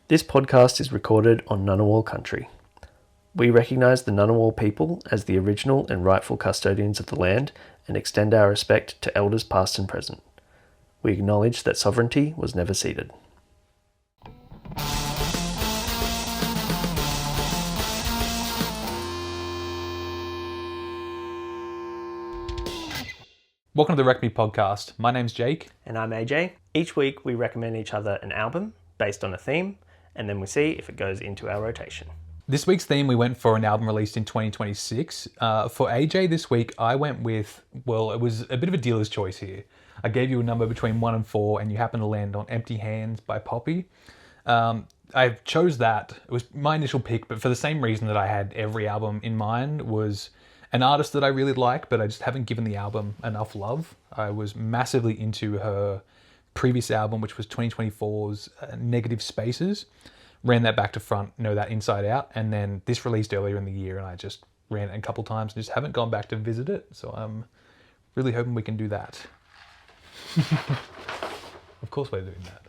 This podcast is recorded on Ngunnawal country. We recognise the Ngunnawal people as the original and rightful custodians of the land and extend our respect to elders past and present. We acknowledge that sovereignty was never ceded. Welcome to the Wreck Me podcast. My name's Jake. And I'm AJ. Each week we recommend each other an album based on a theme, and then we see if it goes into our rotation. This week's theme, we went for an album released in 2026. For AJ this week, I went with, well, it was a bit of a dealer's choice here. I gave you a number between 1 and 4, and you happened to land on Empty Hands by Poppy. I chose that. It was my initial pick, but for the same reason that I had every album in mind, was an artist that I really like, but I just haven't given the album enough love. I was massively into her previous album, which was 2024's Negative Spaces. Ran that back to front, know that inside out, and then this released earlier in the year, and I just ran it a couple times and just haven't gone back to visit it. So I'm really hoping we can do that. Of course we're doing that.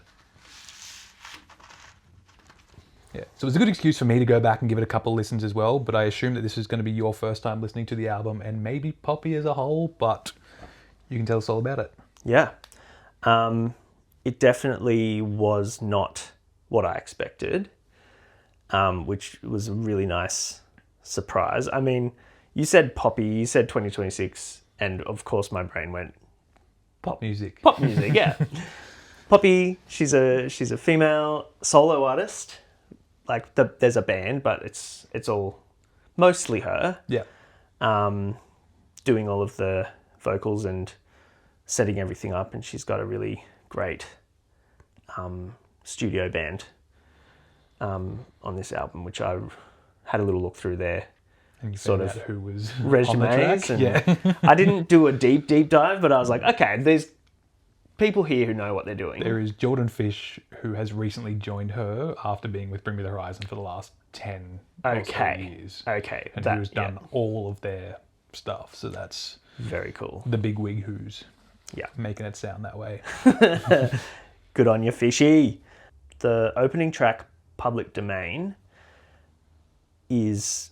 Yeah, so it was a good excuse for me to go back and give it a couple listens as well, but I assume that this is going to be your first time listening to the album and maybe Poppy as a whole, but you can tell us all about it. Yeah. It definitely was not what I expected, which was a really nice surprise. I mean, you said Poppy, you said 2026, and of course my brain went Pop music. Pop music, yeah. Poppy, she's a female solo artist. Like there's a band, but it's all mostly her. Yeah. Doing all of the vocals and setting everything up, and she's got a really great studio band on this album, which I had a little look through their And you sort found of out who was resumes. on the track. And Yeah. I didn't do a deep dive, but I was like, okay, there's people here who know what they're doing. There is Jordan Fish, who has recently joined her after being with Bring Me the Horizon for the last 10 or so years. Okay. And who's done all of their stuff. So that's very cool. the big wig who's Yeah. making it sound that way. Good on you, Fishy. The opening track, Public Domain, is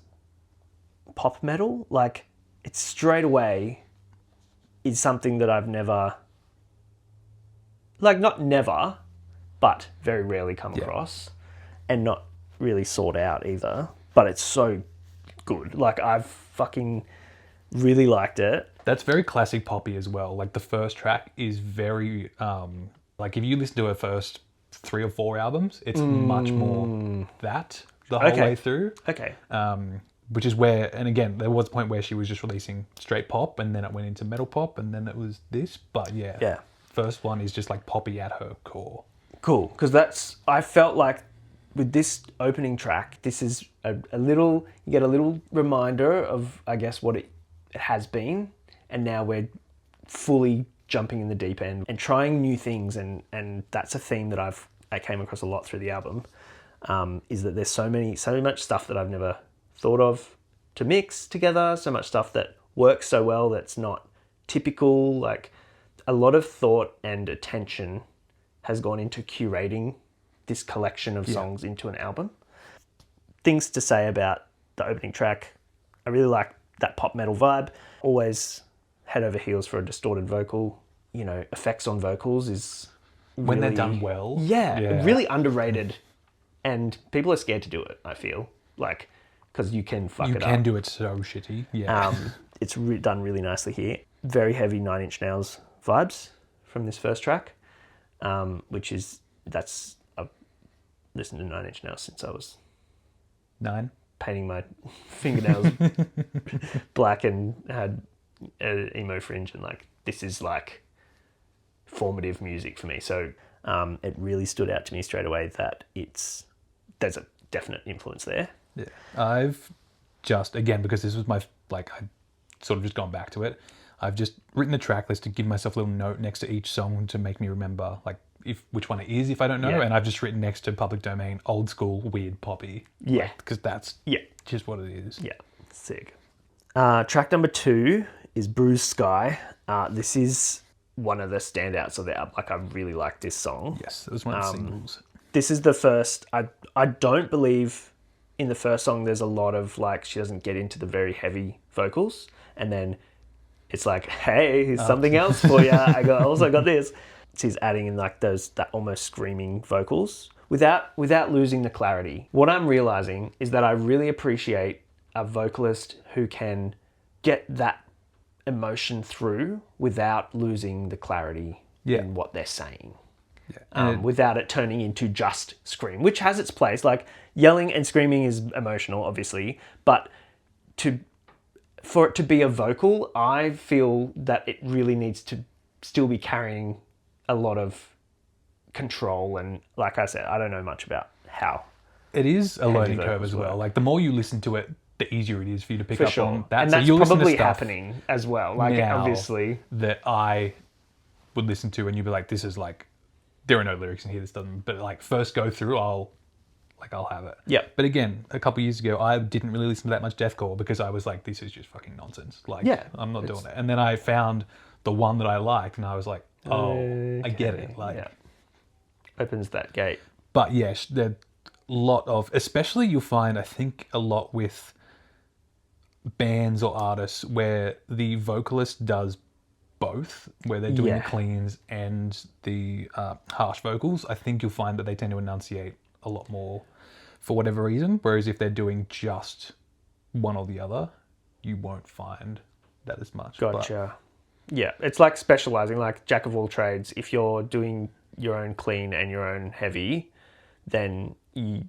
pop metal. Like, it's straight away is something that I've never, like, not never, but very rarely come across, and not really sought out either. But it's so good. Like, I've fucking really liked it. That's very classic Poppy as well. Like, the first track is very, like, if you listen to her first 3 or 4 albums, it's much more that the whole way through. Okay. Which is where, and again, there was a point where she was just releasing straight pop, and then it went into metal pop, and then it was this. But yeah. First one is just like Poppy at her core. Cool, because I felt like with this opening track, this is a little, you get a little reminder of, I guess, what it has been, and now we're fully jumping in the deep end and trying new things, and that's a theme that I came across a lot through the album, is that there's so much stuff that I've never thought of to mix together, so much stuff that works so well that's not typical. Like, a lot of thought and attention has gone into curating this collection of songs into an album. Things to say about the opening track: I really like that pop metal vibe. Always head over heels for a distorted vocal. You know, effects on vocals is really, When they're done well. Yeah, really underrated, and people are scared to do it, I feel. Like, because you can fuck it up. You can do it so shitty. Yeah. It's done really nicely here. Very heavy 9 Inch Nails vibes from this first track, I've listened to 9 Inch Nails since I was 9. painting my fingernails black and had an emo fringe, and like, this is like formative music for me. So it really stood out to me straight away that there's a definite influence there. Yeah. I've just, again, because this was my, like, I've sort of just gone back to it. I've just written the track list to give myself a little note next to each song to make me remember, like, which one it is if I don't know. Yeah. And I've just written next to Public Domain, old school, weird Poppy. Yeah. Because that's just what it is. Yeah. Sick. Track number 2 is Bruised Sky. This is one of the standouts of the album. Like, I really like this song. Yes, it was one of the singles. this is the first. I don't believe in the first song there's a lot of like she doesn't get into the very heavy vocals, and then it's like, hey, here's something else for you. Also got this. She's adding in like that almost screaming vocals without losing the clarity. What I'm realizing is that I really appreciate a vocalist who can get that emotion through without losing the clarity in what they're saying. Without it turning into just scream, which has its place. Like yelling and screaming is emotional, obviously, but for it to be a vocal, I feel that it really needs to still be carrying a lot of control. And like I said, I don't know much about how. It is a learning curve vocals as well. work. Like the more you listen to it, the easier it is for you to pick up on that. And So that's you'll listen to probably stuff happening as well. Like now obviously. that I would listen to, and you'd be like, "This is like, there are no lyrics in here. This doesn't." But like first go through, I'll have it. Yeah. But again, a couple of years ago, I didn't really listen to that much deathcore because I was like, "This is just fucking nonsense." Like, I'm not doing it. And then I found the one that I liked, and I was like, "Oh, I get it." Like, opens that gate. but yes, there a lot of, especially you'll find, I think, a lot with bands or artists where the vocalist does both, where they're doing the cleans and the harsh vocals. I think you'll find that they tend to enunciate a lot more for whatever reason. Whereas if they're doing just one or the other, you won't find that as much. Gotcha. Yeah, it's like specializing, like jack of all trades. If you're doing your own clean and your own heavy, then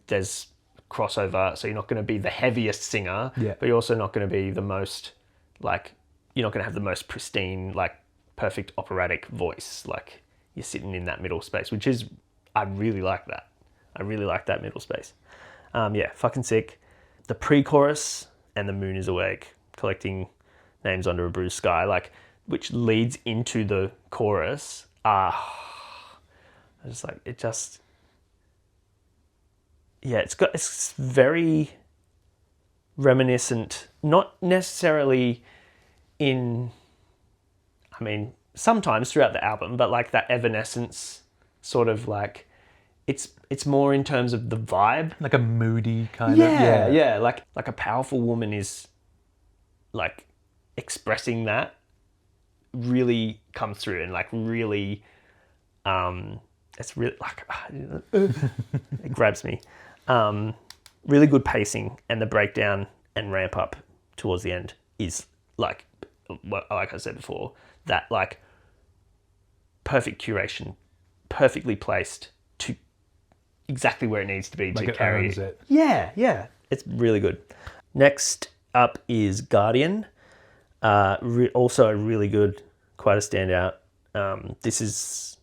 there's crossover. So you're not going to be the heaviest singer, but you're also not going to be the most, like, you're not going to have the most pristine, like, perfect operatic voice. Like, you're sitting in that middle space, which is, I really like that. I really like that middle space. Fucking sick. The pre-chorus and the moon is awake, collecting names under a bruised sky, like, which leads into the chorus. It's very reminiscent, not necessarily sometimes throughout the album, but like that Evanescence sort of like, it's more in terms of the vibe. Like a moody kind of. Yeah. Like a powerful woman is like expressing that really comes through and like really, it's really like, it grabs me. Really good pacing, and the breakdown and ramp up towards the end is like I said before, that like perfect curation, perfectly placed to exactly where it needs to be like to carry it. Yeah, it's really good. Next up is Guardian, also a really good, quite a standout. This is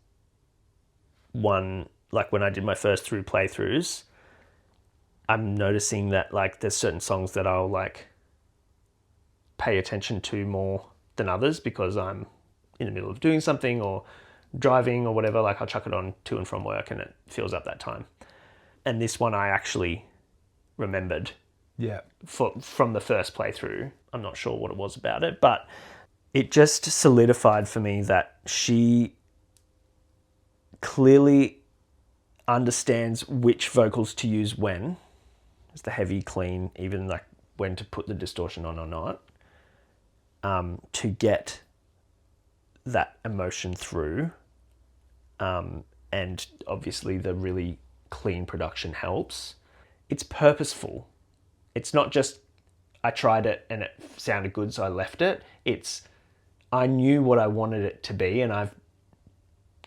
one, like when I did my first through playthroughs, I'm noticing that like there's certain songs that I'll like pay attention to more than others because I'm in the middle of doing something or driving or whatever. Like I'll chuck it on to and from work and it fills up that time. And this one I actually remembered from the first playthrough. I'm not sure what it was about it, but it just solidified for me that she clearly understands which vocals to use when. It's the heavy, clean, even like when to put the distortion on or not, to get that emotion through. And obviously the really clean production helps. It's purposeful. It's not just, I tried it and it sounded good, so I left it. It's, I knew what I wanted it to be and I've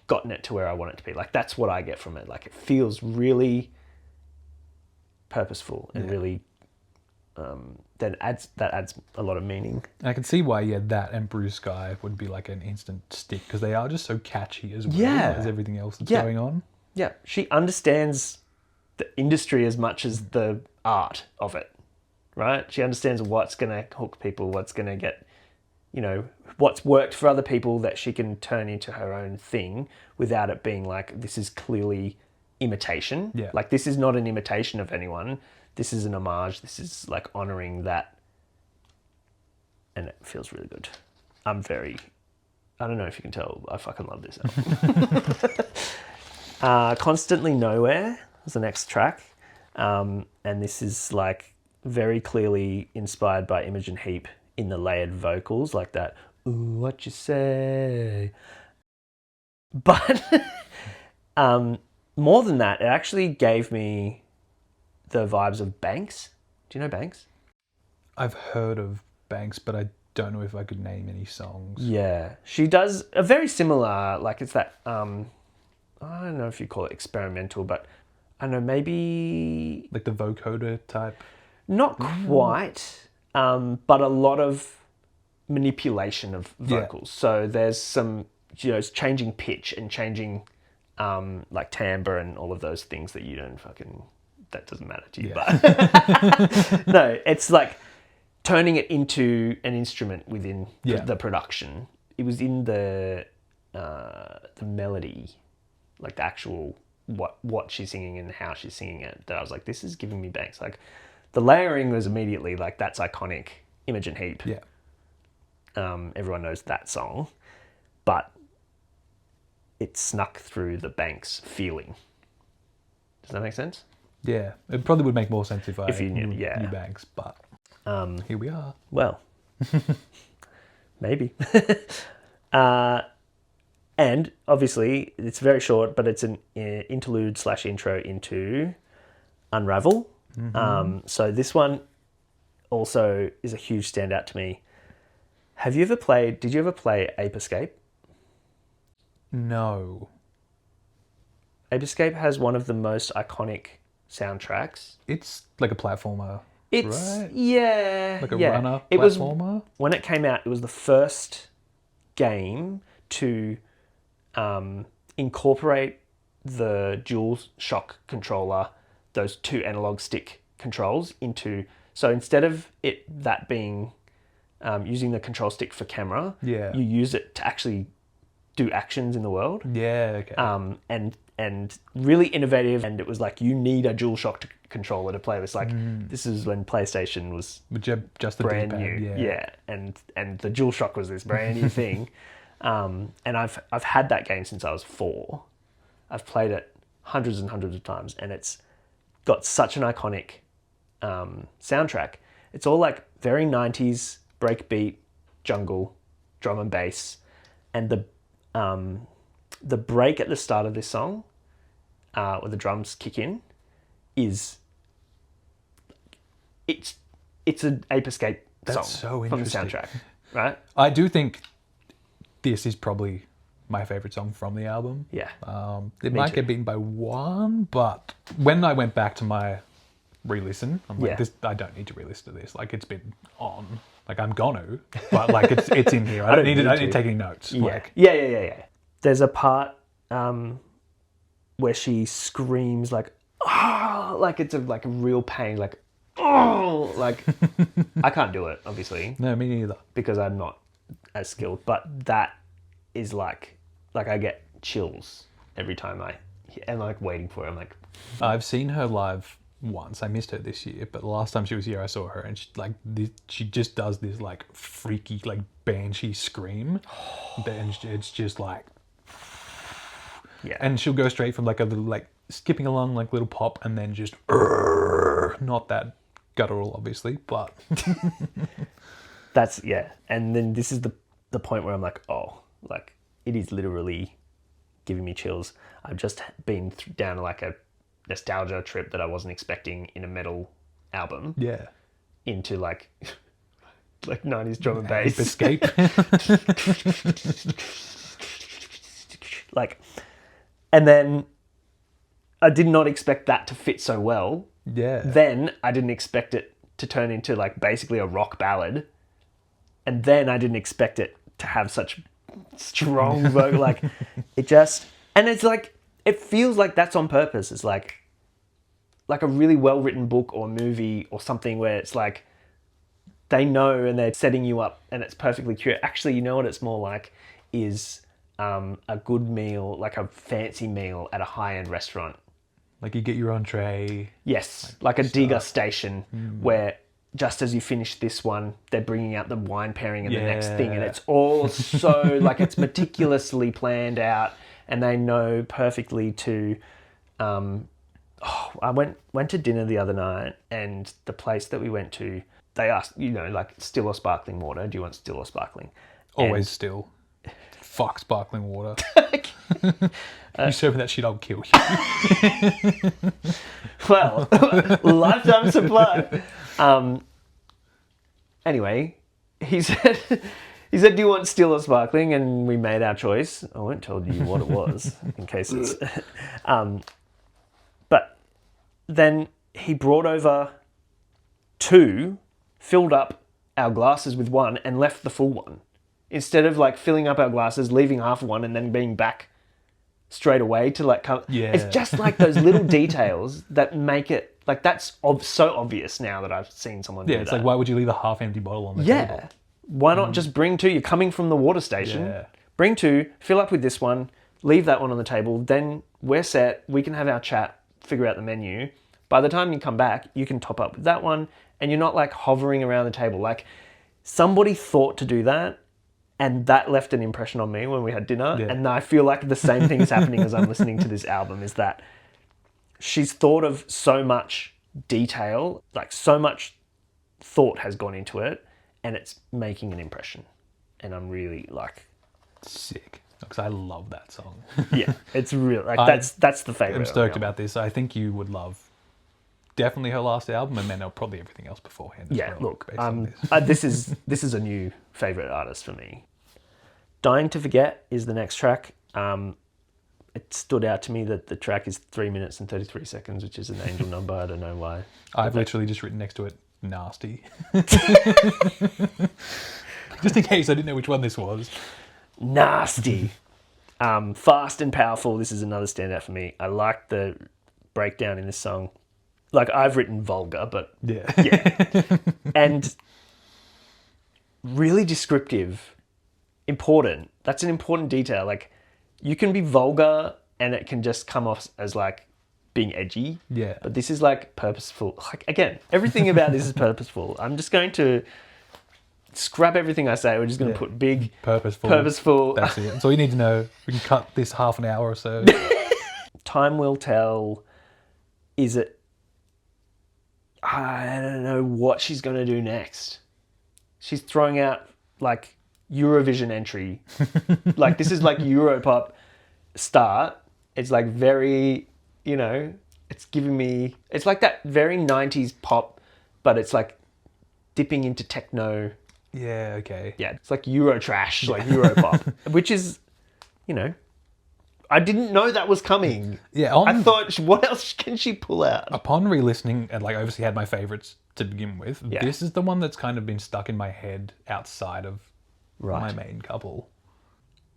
gotten it to where I want it to be. Like that's what I get from it. Like it feels purposeful and really that adds a lot of meaning. I can see why that and Bruce Sky would be like an instant stick because they are just so catchy as well as everything else that's going on. Yeah, she understands the industry as much as the art of it, right? She understands what's going to hook people, what's going to get, what's worked for other people that she can turn into her own thing without it being like, this is clearly imitation. Yeah. Like this is not an imitation of anyone. This is an homage. This is like honoring that. And it feels really good. I don't know if you can tell, I fucking love this album. Constantly Nowhere was the next track. And this is like very clearly inspired by Imogen Heap in the layered vocals, like that, ooh, what you say. But more than that, it actually gave me the vibes of Banks. Do you know Banks? I've heard of Banks, but I don't know if I could name any songs. Yeah. She does a very similar, like it's that, I don't know if you call it experimental, but I don't know, maybe Like the vocoder type. not quite, but a lot of manipulation of vocals. So there's some, it's changing pitch and changing like timbre and all of those things that you don't fucking, that doesn't matter to you. But no, it's like turning it into an instrument within the production. It was in the melody, like the actual what she's singing and how she's singing it, that I was like, this is giving me Banks. Like the layering was immediately like, that's iconic. Imogen Heap. Yeah. Everyone knows that song, but it snuck through the Banks feeling. Does that make sense? Yeah. It probably would make more sense if I you knew, knew Banks, but here we are. Well, maybe. And obviously, it's very short, but it's an interlude/intro into Unravel. So this one also is a huge standout to me. Did you ever play Ape Escape? No. Ape Escape has one of the most iconic soundtracks. It's like a platformer, right? Yeah. Like a yeah. runner It was, platformer? when it came out, it was the first game to incorporate the DualShock controller, those two analog stick controls into... So instead of that being using the control stick for camera, you use it to actually do actions in the world. Yeah, okay. And really innovative. And it was like, you need a DualShock controller to play this. Like, this is when PlayStation was just the brand D-pad, new. Yeah. And the DualShock was this brand new thing. And I've had that game since I was 4. I've played it hundreds and hundreds of times, and it's got such an iconic soundtrack. It's all like very 90s breakbeat, jungle, drum and bass, and the break at the start of this song, where the drums kick in, it's an Ape Escape song from the soundtrack, right? I do think this is probably my favorite song from the album. Yeah. It might get beaten by one, but when I went back to my re-listen, I'm like, I don't need to re-listen to this. Like, it's been on. Like, I'm gonna, but like it's in here. I don't need to take any notes. Yeah. Like, yeah. There's a part where she screams like, oh, like it's like a real pain, like, oh, like I can't do it, obviously. No, me neither. Because I'm not as skilled, but that is like I get chills every time I'm like waiting for it. I'm like, I've seen her live once. I missed her this year, but the last time she was here, I saw her, and she just does this like freaky, like banshee scream. And it's just like, and she'll go straight from like a little like skipping along like little pop, and then just not that guttural, obviously, but that's And then this is the point where I'm like, oh, like it is literally giving me chills. I've just been down like a nostalgia trip that I wasn't expecting in a metal album. Yeah. Into like 90s drum and bass. Escape. Like, and then I did not expect that to fit so well. Yeah. Then I didn't expect it to turn into like basically a rock ballad. And then I didn't expect it to have such strong vocal, like it just, and it's like, it feels like that's on purpose. It's like a really well-written book or movie or something where it's like, they know and they're setting you up and it's perfectly cute. Actually, you know what it's more like is a good meal, like a fancy meal at a high-end restaurant. Like you get your entree. Yes, like a degustation where just as you finish this one, they're bringing out the wine pairing and the next thing, and it's all so like it's meticulously planned out, and they know perfectly to. I went to dinner the other night, and the place that we went to, they asked, like, still or sparkling water. Do you want still or sparkling? Always still. Fuck sparkling water. You serve me that shit, I'll kill you. Well, lifetime supply. Anyway, he said, do you want still or sparkling? And we made our choice. I won't tell you what it was in case it's... but then he brought over 2, filled up our glasses with 1 and left the full one. Instead of like filling up our glasses, leaving half one and then being back straight away to like come. Yeah. It's just like those little details that make it like that's so obvious now that I've seen someone do that. Yeah, it's like, why would you leave a half-empty bottle on the Yeah. table? Why not just bring 2? You're coming from the water station. Yeah. Bring 2, fill up with this one, leave that one on the table. Then we're set. We can have our chat, figure out the menu. By the time you come back, you can top up with that one, and you're not like hovering around the table. Like somebody thought to do that, and that left an impression on me when we had dinner. Yeah. And I feel like the same thing is happening as I'm listening to this album, is that she's thought of so much detail, like so much thought has gone into it, and it's making an impression. And I'm really like... Sick. Because I love that song. Yeah, it's real. Like that's the favorite. I'm stoked about this. I think you would love definitely her last album, and then probably everything else beforehand. Yeah, well, look, based on this. this is a new favorite artist for me. Dying to Forget is the next track. It stood out to me that the track is 3 minutes and 33 seconds, which is an angel number. I don't know why. I've literally just written next to it, nasty. Just in case I didn't know which one this was. Nasty. Fast and powerful. This is another standout for me. I like the breakdown in this song. Like, I've written vulgar, but yeah. And really descriptive. Important. That's an important detail. Like, you can be vulgar and it can just come off as like being edgy. Yeah. But this is like purposeful. Like, again, everything about this is purposeful. I'm just going to scrap everything I say. We're just going to put big purposeful. That's it. That's all you need to know. We can cut this half an hour or so. Time will tell. Is it... I don't know what she's going to do next. She's throwing out like Eurovision entry. Like, this is like Europop start. It's like very, it's giving me... It's like that very 90s pop, but it's like dipping into techno. Yeah, okay. Yeah, it's like Euro trash, like Europop, which is, I didn't know that was coming. Yeah, I thought, what else can she pull out? Upon re-listening, and like obviously had my favorites to begin with, this is the one that's kind of been stuck in my head outside of my main couple.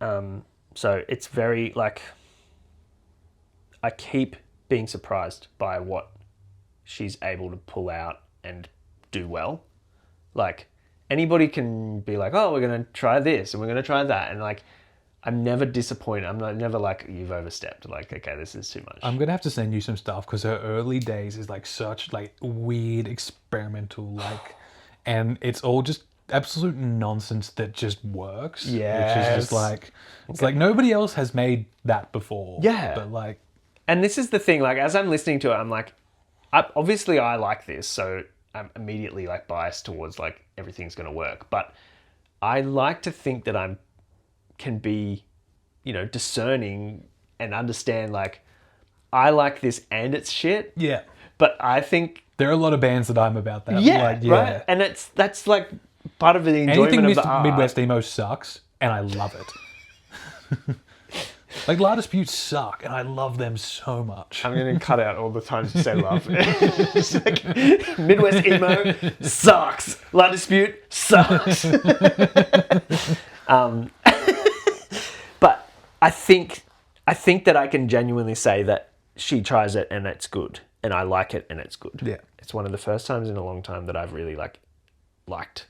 So it's very like, I keep being surprised by what she's able to pull out and do well. Like, anybody can be like, oh, we're going to try this and we're going to try that. And like, I'm never disappointed. I'm never like, you've overstepped. Like, okay, this is too much. I'm going to have to send you some stuff because her early days is like such like weird experimental like, and it's all just absolute nonsense that just works. Yeah. Which is just like, it's like nobody else has made that before. Yeah. But like. And this is the thing, like, as I'm listening to it, I'm like, obviously I like this. So I'm immediately like biased towards like everything's going to work. But I like to think that I can be, discerning and understand like, I like this and it's shit. Yeah. But I think there are a lot of bands that I'm about that. Yeah, like, right. And that's like part of the enjoyment anything of the art. Midwest emo sucks, and I love it. Like, La Dispute suck, and I love them so much. I'm going to cut out all the times you say love. It's like, Midwest emo sucks. La Dispute sucks. But I think that I can genuinely say that she tries it and it's good, and I like it and it's good. Yeah. It's one of the first times in a long time that I've really liked.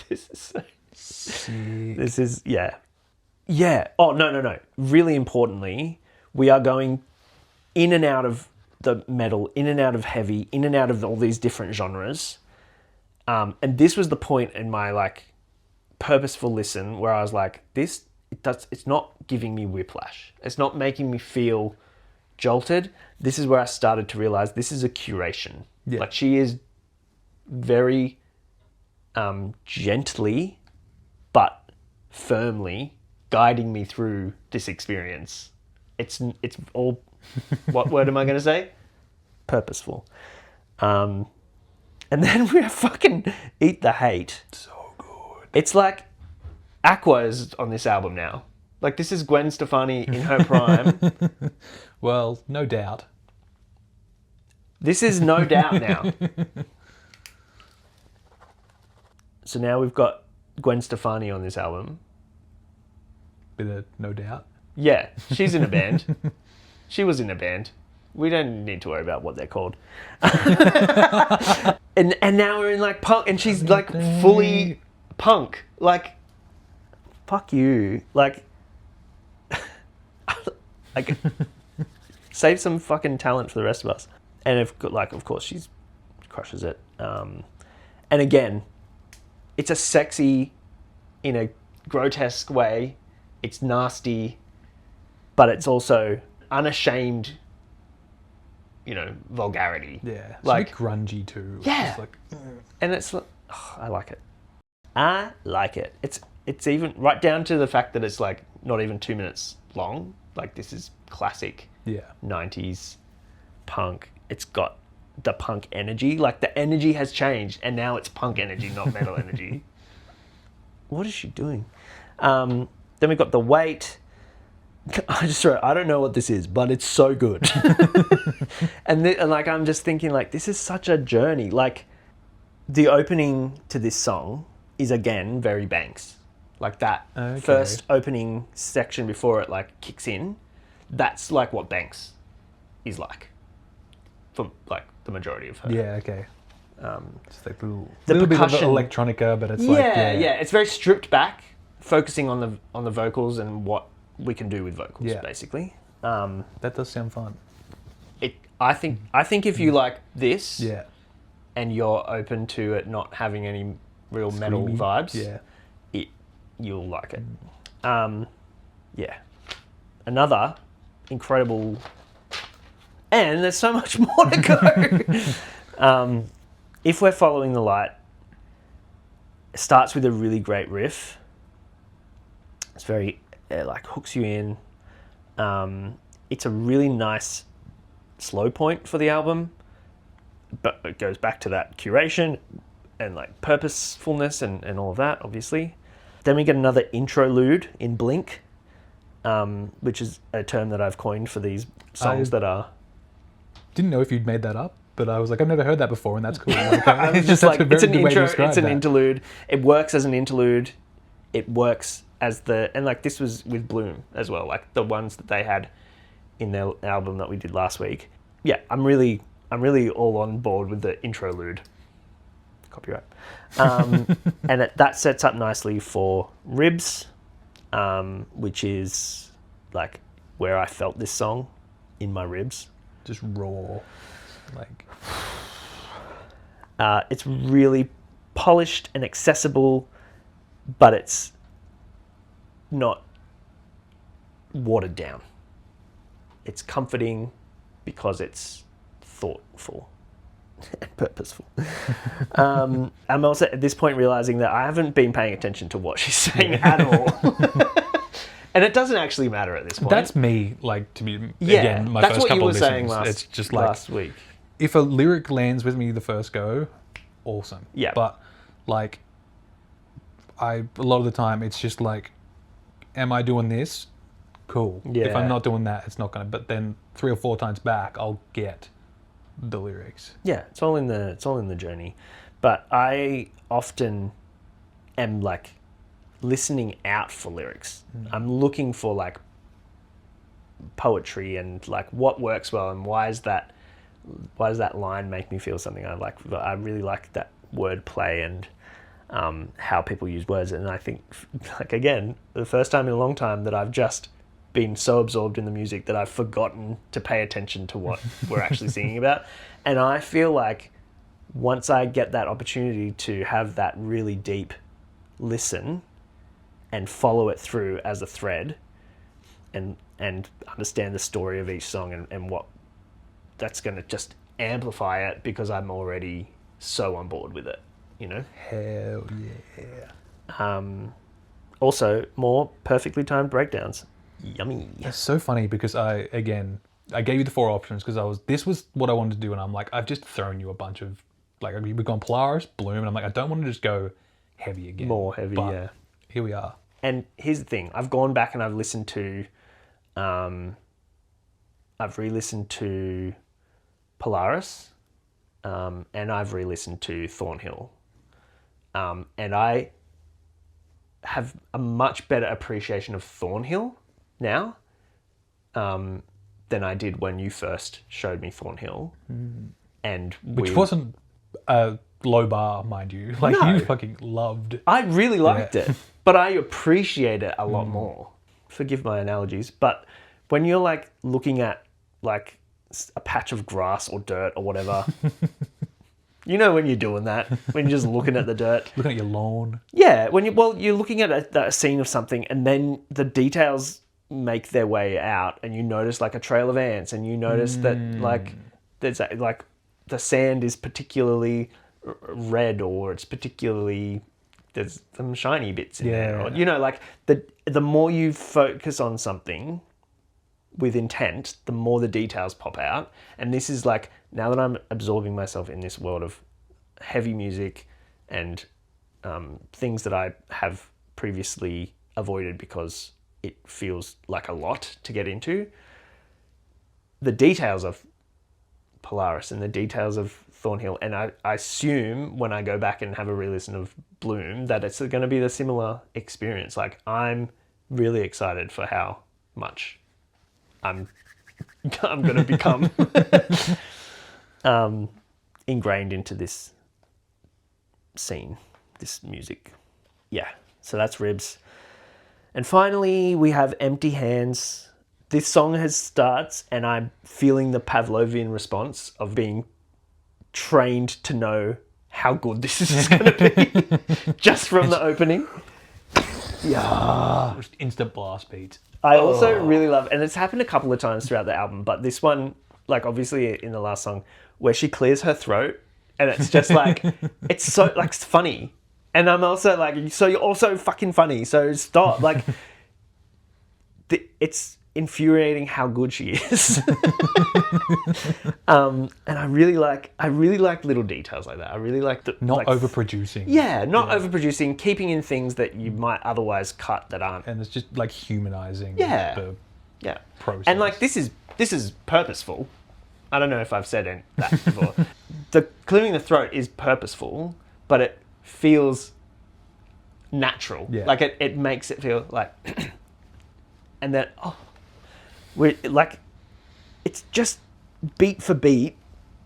This is This is Yeah. Oh, no. Really importantly, we are going in and out of the metal, in and out of heavy, in and out of all these different genres. And this was the point in my like purposeful listen where I was like, this it's not giving me whiplash. It's not making me feel jolted. This is where I started to realize this is a curation. Yeah. Like she is very gently but firmly guiding me through this experience. It's all what word am I going to say? Purposeful. And then we have fucking Eat the Hate. So good. It's like Aqua is on this album now. Like this is Gwen Stefani in her prime. Well, no doubt. This is no doubt now. So now we've got Gwen Stefani on this album. Bit of no doubt. Yeah, she's in a band. She was in a band. We don't need to worry about what they're called. and now we're in like punk, and she's like fully punk. Like, fuck you. Like save some fucking talent for the rest of us. And of course, she crushes it. And again, it's a sexy, in a grotesque way. It's nasty, but it's also unashamed, vulgarity. Yeah. It's Like- a bit grungy too. Yeah. It's like, And it's like, I like it. I like it. It's even right down to the fact that it's like not even 2 minutes long. Like this is classic yeah. 90s punk. It's got the punk energy. Like the energy has changed and now it's punk energy, not metal energy. What is she doing? Then we've got The Wait. I just wrote, I don't know what this is, but it's so good. and like I'm just thinking like this is such a journey. Like the opening to this song is again very Banks. Like that first opening section before it like kicks in, that's like what Banks is like for like the majority of her. Yeah, okay. It's like a little bit percussion- of electronica, but it's Yeah, it's very stripped back, focusing on the vocals and what we can do with vocals, Yeah. basically. That does sound fun. I think if you like this, Yeah. and you're open to it not having any real metal Screamy. vibes, Yeah. you'll like it. Yeah. Another incredible, and there's so much more to go. If We're Following the Light, it starts with a really great riff. It's very like hooks you in. It's a really nice slow point for the album, but it goes back to that curation and like purposefulness and all of that, obviously. Then we get another interlude in Blink, which is a term that I've coined for these songs that are... Didn't know if you'd made that up, but I was like, I've never heard that before, and that's cool. Like, It's just like, that's a it's very an good way to intro, describe it's an that. interlude. It works as an interlude. It works as and like this was with Bloom as well, like the ones that they had in their album that we did last week. Yeah, I'm really all on board with the interlude. Copyright. And that sets up nicely for Ribs, which is like where I felt this song in my ribs. Just raw. Like, it's really polished and accessible, but it's not watered down. It's comforting because it's thoughtful and purposeful. I'm also at this point realizing that I haven't been paying attention to what she's saying at all. And it doesn't actually matter at this point. that's me, like, to be, yeah, again, my that's first what you couple were of saying listens. It's just like, last week. if a lyric lands with me the first go, awesome. Yeah. But, like, a lot of the time, it's just like, am I doing this? Cool. Yeah. If I'm not doing that, it's not going to. But then 3 or 4 times back, I'll get the lyrics. Yeah, it's all in the journey. But I often am like listening out for lyrics. I'm looking for like poetry and like what works well and why does that line make me feel something. I really like that word play and how people use words. And I think, like, again, the first time in a long time that I've just been so absorbed in the music that I've forgotten to pay attention to what we're actually singing about. And I feel like once I get that opportunity to have that really deep listen, and follow it through as a thread and understand the story of each song and what that's going to just amplify it because I'm already so on board with it, you know? Hell yeah. Also, more perfectly timed breakdowns. Yummy. It's so funny because I gave you the 4 options because this was what I wanted to do, and I'm like, I've just thrown you a bunch of, like, we've gone Polaris, Bloom, and I'm like, I don't want to just go heavy again. More heavy, but yeah. Here we are. And here's the thing. I've gone back and I've listened to... I've re-listened to Polaris, and I've re-listened to Thornhill. And I have a much better appreciation of Thornhill now than I did when you first showed me Thornhill. And Which wasn't a low bar, mind you. Like, No. you fucking loved. I really liked it, but I appreciate it a lot more. Forgive my analogies, but when you're like looking at like a patch of grass or dirt or whatever, you know when you're doing that, when you're just looking at the dirt. Looking at your lawn. Yeah, when you're looking at a scene of something and then the details make their way out and you notice like a trail of ants and you notice that like there's like the sand is particularly red or it's particularly there's some shiny bits in there, or, you know, like the more you focus on something with intent, the more the details pop out. And this is like, now that I'm absorbing myself in this world of heavy music and things that I have previously avoided because it feels like a lot to get into, the details of Polaris and the details of Thornhill, and I assume when I go back and have a re-listen of Bloom that it's going to be the similar experience. Like, I'm really excited for how much I'm going to become ingrained into this scene, this music. Yeah, so that's Ribs. And finally, we have Empty Hands. This song starts and I'm feeling the Pavlovian response of being trained to know how good this is going to be just from the opening. Yeah. Just instant blast beats. I also really love, and it's happened a couple of times throughout the album, but this one, like obviously in the last song, where she clears her throat and it's just like, it's so like funny. And I'm also like, so you're also fucking funny, so stop. Like, it's infuriating how good she is. And I really like little details like that. I really like the Not overproducing. Yeah, not overproducing, keeping in things that you might otherwise cut that aren't. And it's just like humanizing Yeah. the process. And like this is purposeful. I don't know if I've said that before. The clearing the throat is purposeful, but it feels natural. Yeah. Like it makes it feel like and then we're like, it's just beat for beat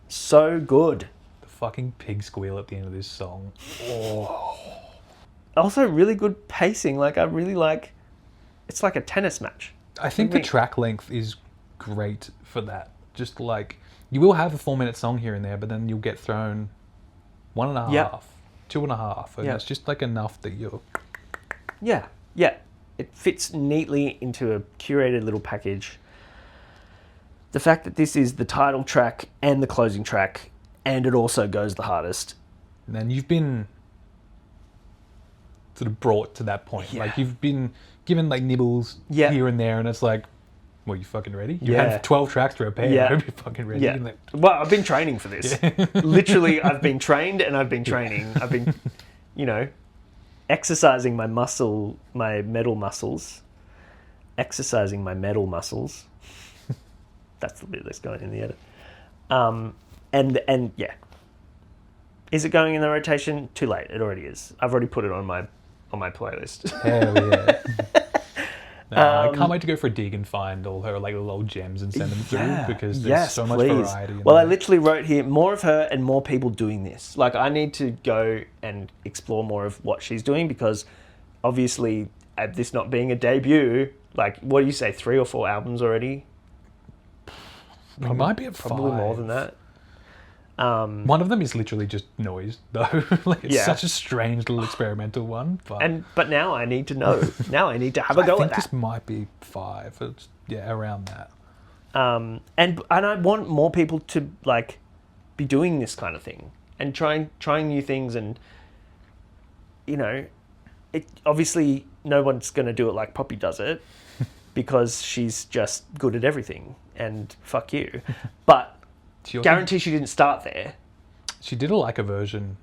so good. The fucking pig squeal at the end of this song. Also really good pacing. Like I really like, it's like a tennis match. I think the track length is great for that. Just like, you will have a 4-minute song here and there, but then you'll get thrown 1.5, Yep. 2.5, and Yep. it's just like enough that you're... Yeah. It fits neatly into a curated little package. The fact that this is the title track and the closing track, and it also goes the hardest. And then you've been sort of brought to that point. Yeah. Like, you've been given like nibbles Yeah. here and there, and it's like, well, you fucking ready? You Yeah. have 12 tracks to repair. Yeah. I hope you're fucking ready. Yeah. And like, Well, I've been training for this. Literally, I've been trained and I've been training. I've been, exercising my metal muscles. Exercising my metal muscles. That's the bit that's going in the edit. And yeah. Is it going in the rotation? Too late. It already is. I've already put it on my playlist. hell yeah. No, I can't wait to go for a dig and find all her like little gems and send them through because there's so much variety. Well, I literally wrote here more of her and more people doing this. Like, I need to go and explore more of what she's doing because obviously, this not being a debut, like, what do you say, 3 or 4 albums already? We might be at 5. Probably more than that. One of them is literally just noise, though. Like it's Yeah. such a strange little experimental one. But But now I need to know. Now I need to have a I go think at this that. might be 5. It's, yeah, around that. And I want more people to like be doing this kind of thing and trying new things, and you know, it obviously no one's going to do it like Poppy does it because she's just good at everything, and fuck you. But She also- guarantee she didn't start there. She did a version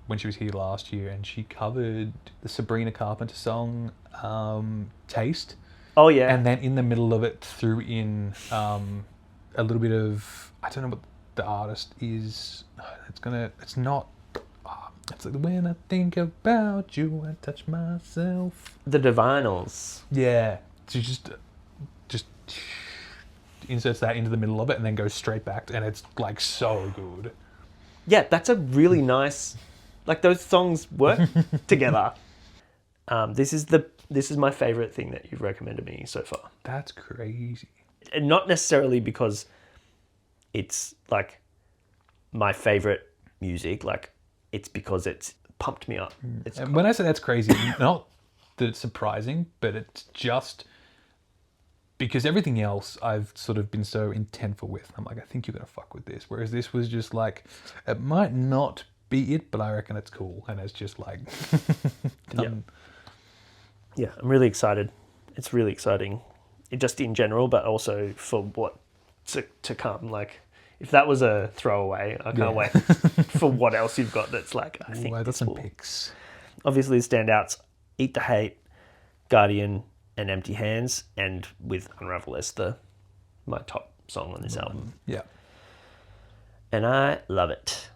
when she was here last year, and she covered the Sabrina Carpenter song "Taste," Oh yeah. and then in the middle of it threw in a little bit of, I don't know what the artist is. It's not. It's like, when I think about you, I touch myself. The Divinals. Yeah, she just inserts that into the middle of it and then goes straight back, and it's like so good. Yeah, that's a really nice. Like those songs work together. This is my favorite thing that you've recommended me so far, That's crazy. and not necessarily because it's like my favorite music. Like it's because it's pumped me up. It's And when I say that's crazy, not that it's surprising, but it's just because everything else I've sort of been so intentful with. I'm like, I think you're going to fuck with this. Whereas this was just like, it might not be it, but I reckon it's cool. And it's just like, done. Yeah, I'm really excited. It's really exciting, just in general, but also for what to come. Like, if that was a throwaway, I can't wait for what else you've got. That's like, I think I got this some will. picks. Obviously, the standouts: Eat the Hate, Guardian, and Empty Hands, and with Unravel as my top song on this album. Yeah. And I love it.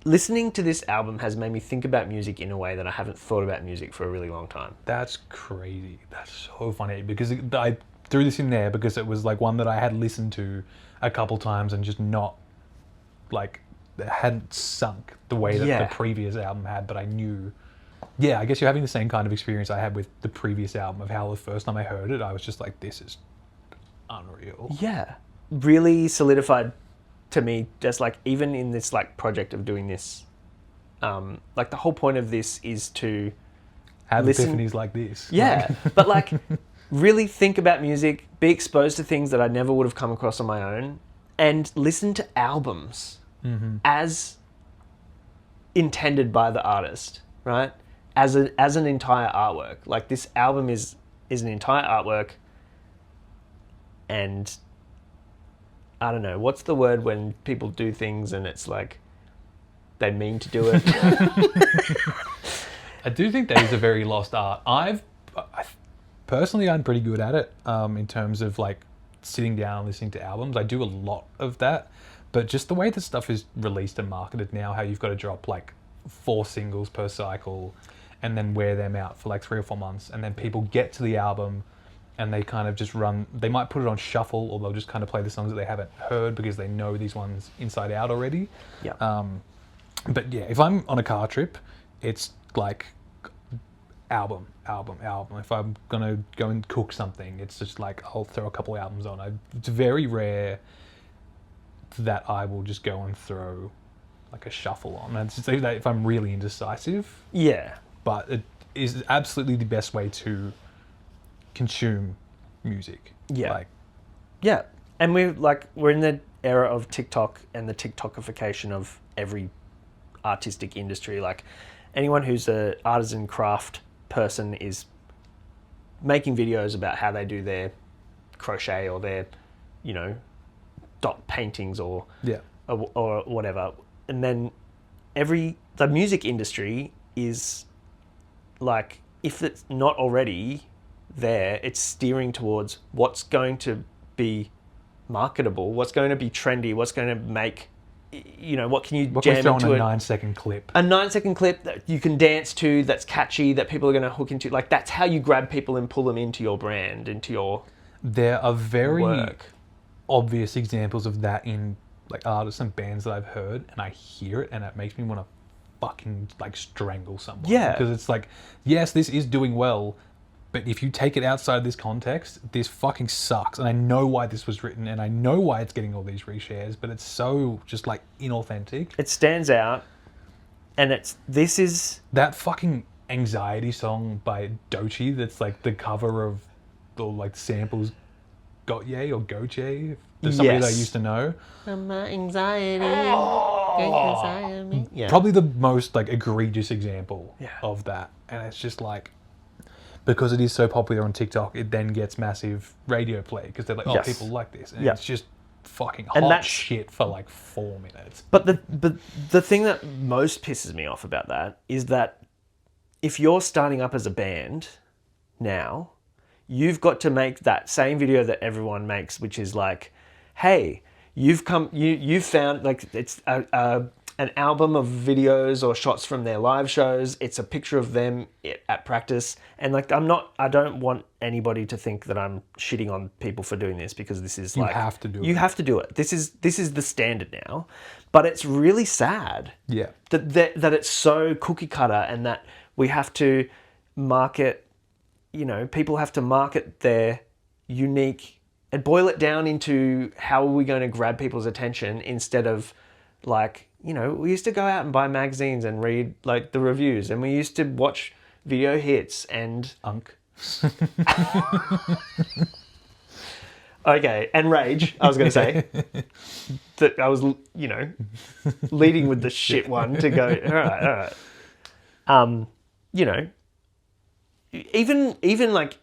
Listening to this album has made me think about music in a way that I haven't thought about music for a really long time. That's crazy. That's so funny because I threw this in there because it was like one that I had listened to a couple times and just not like it hadn't sunk the way that the previous album had, but I knew. Yeah, I guess you're having the same kind of experience I had with the previous album of how the first time I heard it, I was just like, this is unreal. Yeah. Really solidified to me, just like even in this like project of doing this, like the whole point of this is to Have listen- epiphanies like this. yeah, but like really think about music, be exposed to things that I never would have come across on my own, and listen to albums as intended by the artist, right? As an entire artwork. Like this album is an entire artwork, and I don't know, what's the word when people do things and it's like they mean to do it? I do think that is a very lost art. Personally, I'm pretty good at it in terms of like sitting down and listening to albums. I do a lot of that, but just the way that stuff is released and marketed now, how you've got to drop like 4 singles per cycle and then wear them out for like 3 or 4 months, and then people get to the album and they kind of just they might put it on shuffle, or they'll just kind of play the songs that they haven't heard because they know these ones inside out already. Yeah. But yeah, if I'm on a car trip, it's like album. If I'm gonna go and cook something, it's just like I'll throw a couple albums on. It's very rare that I will just go and throw like a shuffle on. And it's just that if I'm really indecisive, Yeah. but it is absolutely the best way to consume music. Yeah. Like, Yeah. And we're in the era of TikTok and the TikTokification of every artistic industry. Like anyone who's a artisan craft person is making videos about how they do their crochet or their, dot paintings or whatever. And then the music industry is like, if it's not already there, it's steering towards what's going to be marketable, what's going to be trendy, what's going to make, what can you what can jam we throw into on a it? 9-second clip? A 9-second clip that you can dance to, that's catchy, that people are going to hook into. Like, that's how you grab people and pull them into your brand, into your There are very work. obvious examples of that in like artists and bands that I've heard, and I hear it and it makes me want to fucking like strangle someone. Yeah. Because it's like, yes, this is doing well, But if you take it outside of this context, this fucking sucks. And I know why this was written, and I know why it's getting all these reshares, but it's so just like inauthentic. It stands out, and this is That fucking anxiety song by Doechii that's like the cover of the like samples Gotye or Goche. There's somebody that I used to know. My anxiety. Yeah. Probably the most like egregious example Yeah. of that. And it's just like, because it is so popular on TikTok, it then gets massive radio play because they're like, oh, Yes. people like this. And Yeah. it's just fucking And hot that's- shit for like 4 minutes. But the thing that most pisses me off about that is that if you're starting up as a band now, you've got to make that same video that everyone makes, which is like, hey, you've found, like, it's an album of videos or shots from their live shows. It's a picture of them at practice. And like, I don't want anybody to think that I'm shitting on people for doing this, because this is like, have to do you it. have to do it. This is the standard now. But it's really sad Yeah. that it's so cookie cutter, and that we have to market, people have to market their unique and boil it down into how are we going to grab people's attention, instead of like, we used to go out and buy magazines and read like the reviews, and we used to watch video hits and okay, and Rage, I was going to say. That I was, leading with the shit one to go, all right. Even like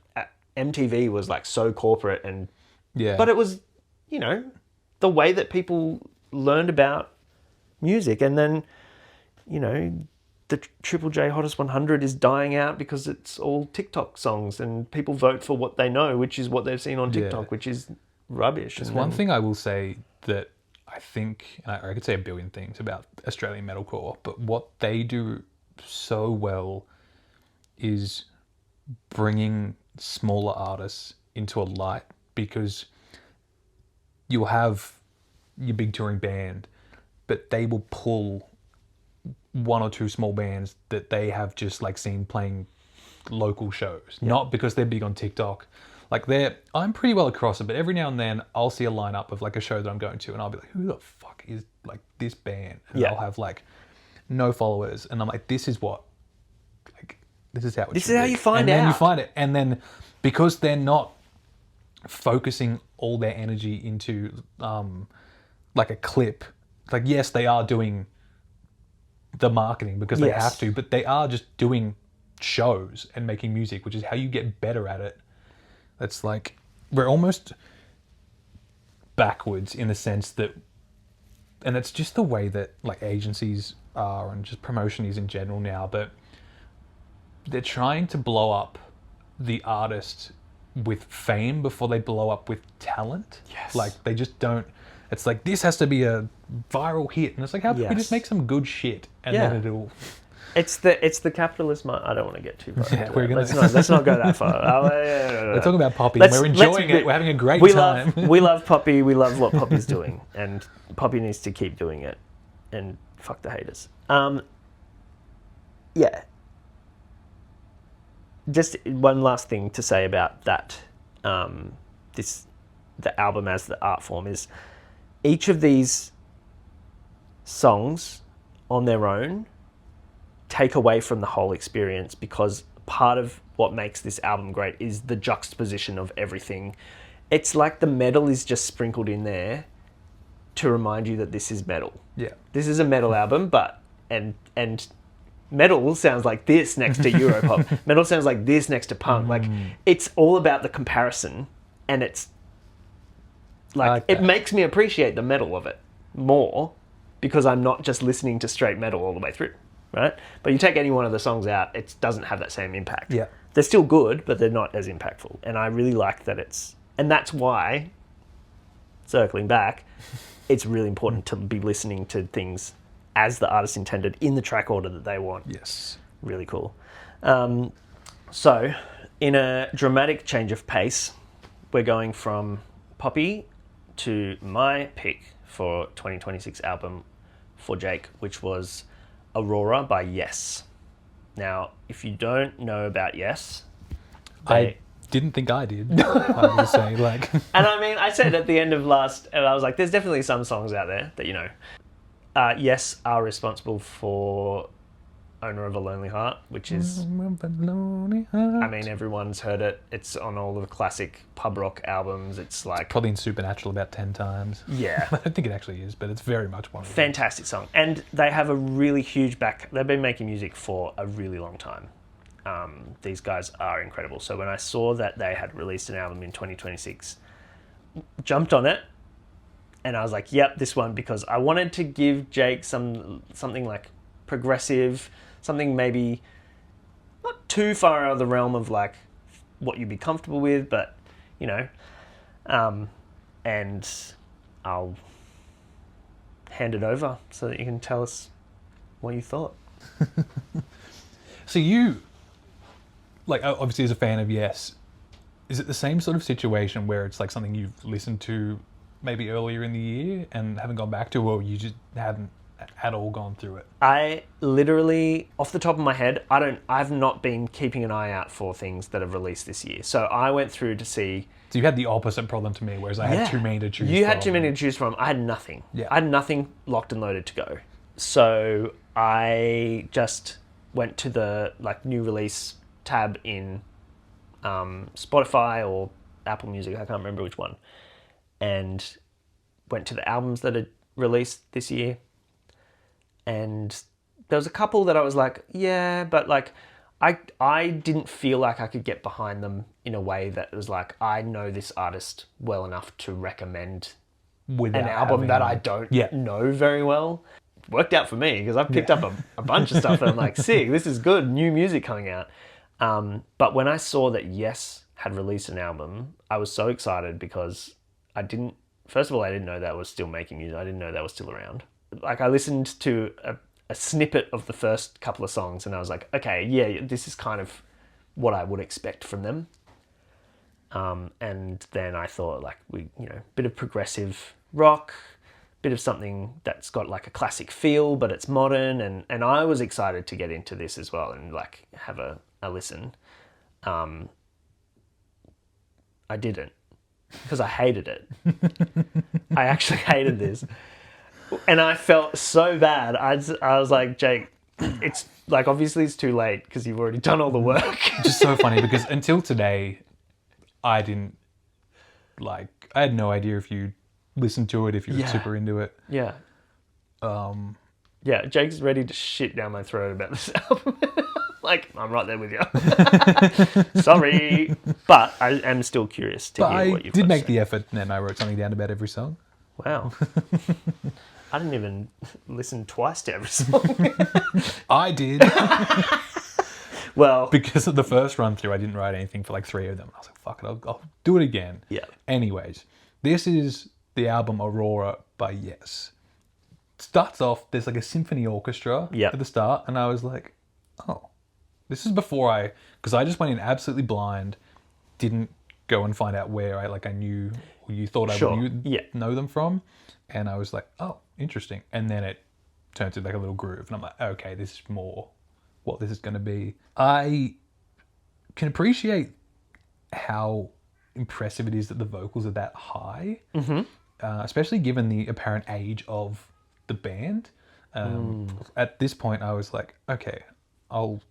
MTV was like so corporate, and Yeah. but it was, the way that people learned about music. And then, the Triple J Hottest 100 is dying out because it's all TikTok songs, and people vote for what they know, which is what they've seen on TikTok, which is rubbish. There's one thing I will say that I think, and I could say a billion things about Australian metalcore, but what they do so well is bringing smaller artists into a light, because you'll have your big touring band, but they will pull one or two small bands that they have just like seen playing local shows, not because they're big on TikTok. Like I'm pretty well across it, but every now and then I'll see a lineup of like a show that I'm going to, and I'll be like, who the fuck is like this band? And I'll have like no followers, and I'm like, this is how This is how you find and then you out. find it, and then because they're not focusing all their energy into like a clip, like yes, they are doing the marketing because they have to, but they are just doing shows and making music, which is how you get better at it. It's like we're almost backwards in the sense that, and it's just the way that like agencies are and just promotion is in general now, but they're trying to blow up the artist with fame before they blow up with talent. Yes. Like they just don't. It's like, this has to be a viral hit, and it's like, how about we just make some good shit and then it'll. It's the capitalist mind. I don't want to get too far. Yeah, into we're that. gonna- Let's not go that far. We're talking about Poppy. And we're enjoying it. We're having a great time. We love Poppy. We love what Poppy's doing, and Poppy needs to keep doing it. And fuck the haters. Yeah. Just one last thing to say about that. The album as the art form is, each of these songs on their own take away from the whole experience, because part of what makes this album great is the juxtaposition of everything. It's like the metal is just sprinkled in there to remind you that this is metal. Yeah. This is a metal album, but and metal sounds like this next to Europop. Metal sounds like this next to punk. Like, it's all about the comparison, and it's like it makes me appreciate the metal of it more, because I'm not just listening to straight metal all the way through, right? But you take any one of the songs out, it doesn't have that same impact. Yeah. They're still good, but they're not as impactful. And I really like that and that's why, circling back, it's really important to be listening to things as the artist intended, in the track order that they want. Yes. Really cool. So, in a dramatic change of pace, we're going from Poppy to my pick for 2026 album for Jake, which was Aurora by Yes. Now, if you don't know about Yes, I didn't think I did. I would say, like, And I mean, I said at the end of last, and I was like, there's definitely some songs out there that, yes, are responsible for Owner of a Lonely Heart, which is, I mean, everyone's heard it. It's on all the classic pub rock albums. It's like... probably in Supernatural about 10 times. Yeah. I don't think it actually is, but it's very much one of them. Fantastic song. And they have a really huge back... They've been making music for a really long time. These guys are incredible. So when I saw that they had released an album in 2026, jumped on it, and I was like, yep, this one, because I wanted to give Jake something like progressive, something maybe not too far out of the realm of like what you'd be comfortable with, but and I'll hand it over so that you can tell us what you thought. So you, like, obviously as a fan of Yes, is it the same sort of situation where it's like something you've listened to maybe earlier in the year and haven't gone back to, or you just haven't at all gone through it? I literally, off the top of my head, I've not been keeping an eye out for things that have released this year. So I went through to see... So you had the opposite problem to me, whereas I had too many to choose from. You had too many to choose from. I had nothing. Yeah. I had nothing locked and loaded to go. So I just went to the like new release tab in Spotify or Apple Music, I can't remember which one, and went to the albums that had released this year. And there was a couple that I was like, yeah, but like I didn't feel like I could get behind them in a way that was like, I know this artist well enough to recommend Without an album having- that I don't Yeah. know very well. Worked out for me because I've picked up a bunch of stuff that I'm like, sick, this is good, new music coming out. But when I saw that Yes had released an album, I was so excited because first of all, I didn't know that was still making music. I didn't know that was still around. Like, I listened to a snippet of the first couple of songs and I was like, okay, yeah, this is kind of what I would expect from them. And then I thought, like, bit of progressive rock, bit of something that's got like a classic feel, but it's modern. And I was excited to get into this as well and like have a listen. I didn't, because I hated it. I actually hated this. And I felt so bad. I was like, Jake, it's like, obviously it's too late because you've already done all the work. Just so funny because until today, I had no idea if you listened to it, if you were super into it. Yeah. Yeah, Jake's ready to shit down my throat about this album. Like, I'm right there with you. Sorry. But I am still curious to hear what you've got I did make to say. the effort and I wrote something down about every song. Wow. I didn't even listen twice to every song. I did. Well, Because of the first run through, I didn't write anything for like 3 of them. I was like, fuck it, I'll do it again. Yeah. Anyways, this is the album Aurora by Yes. Starts off, there's like a symphony orchestra at the start, and I was like, oh, this is before because I just went in absolutely blind, didn't go and find out where I knew, or you thought I would know them from, and I was like, oh, interesting. And then it turned to like a little groove, and I'm like, okay, this is more what this is going to be. I can appreciate how impressive it is that the vocals are that high, especially given the apparent age of the band. At this point, I was like, okay, I'll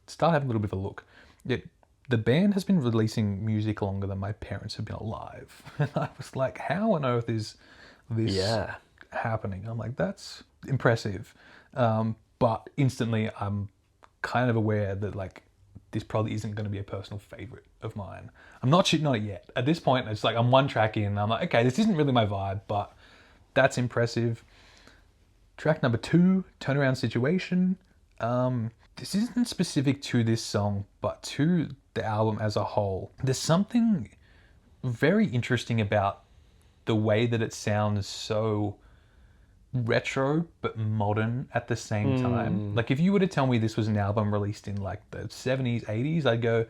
start having a little bit of a look. The band has been releasing music longer than my parents have been alive. And I was like, how on earth is this happening? I'm like, that's impressive. But instantly, I'm kind of aware that like this probably isn't going to be a personal favorite of mine. I'm not shitting on it yet. At this point, it's like I'm one track in. I'm like, okay, this isn't really my vibe, but that's impressive. Track number 2, Turnaround Situation. This isn't specific to this song, but to the album as a whole. There's something very interesting about the way that it sounds so retro but modern at the same time. Like, if you were to tell me this was an album released in like the 70s, 80s, I'd go,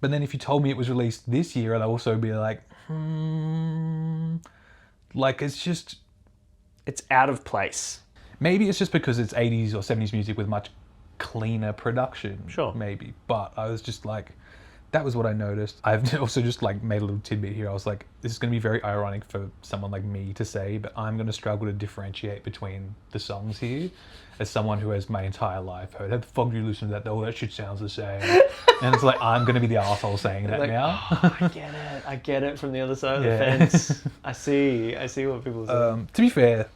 But then if you told me it was released this year, I'd also be like, Like, it's out of place. Maybe it's just because it's 80s or 70s music with much cleaner production, Sure. maybe. But I was just like, that was what I noticed. I've also just like made a little tidbit here. I was like, this is going to be very ironic for someone like me to say, but I'm going to struggle to differentiate between the songs here as someone who has my entire life heard, how the fuck do you listen to that? Oh, that shit sounds the same. And it's like, I'm going to be the arsehole saying that Like, now. oh, I get it from the other side of the Yeah. fence. I see what people say. To be fair,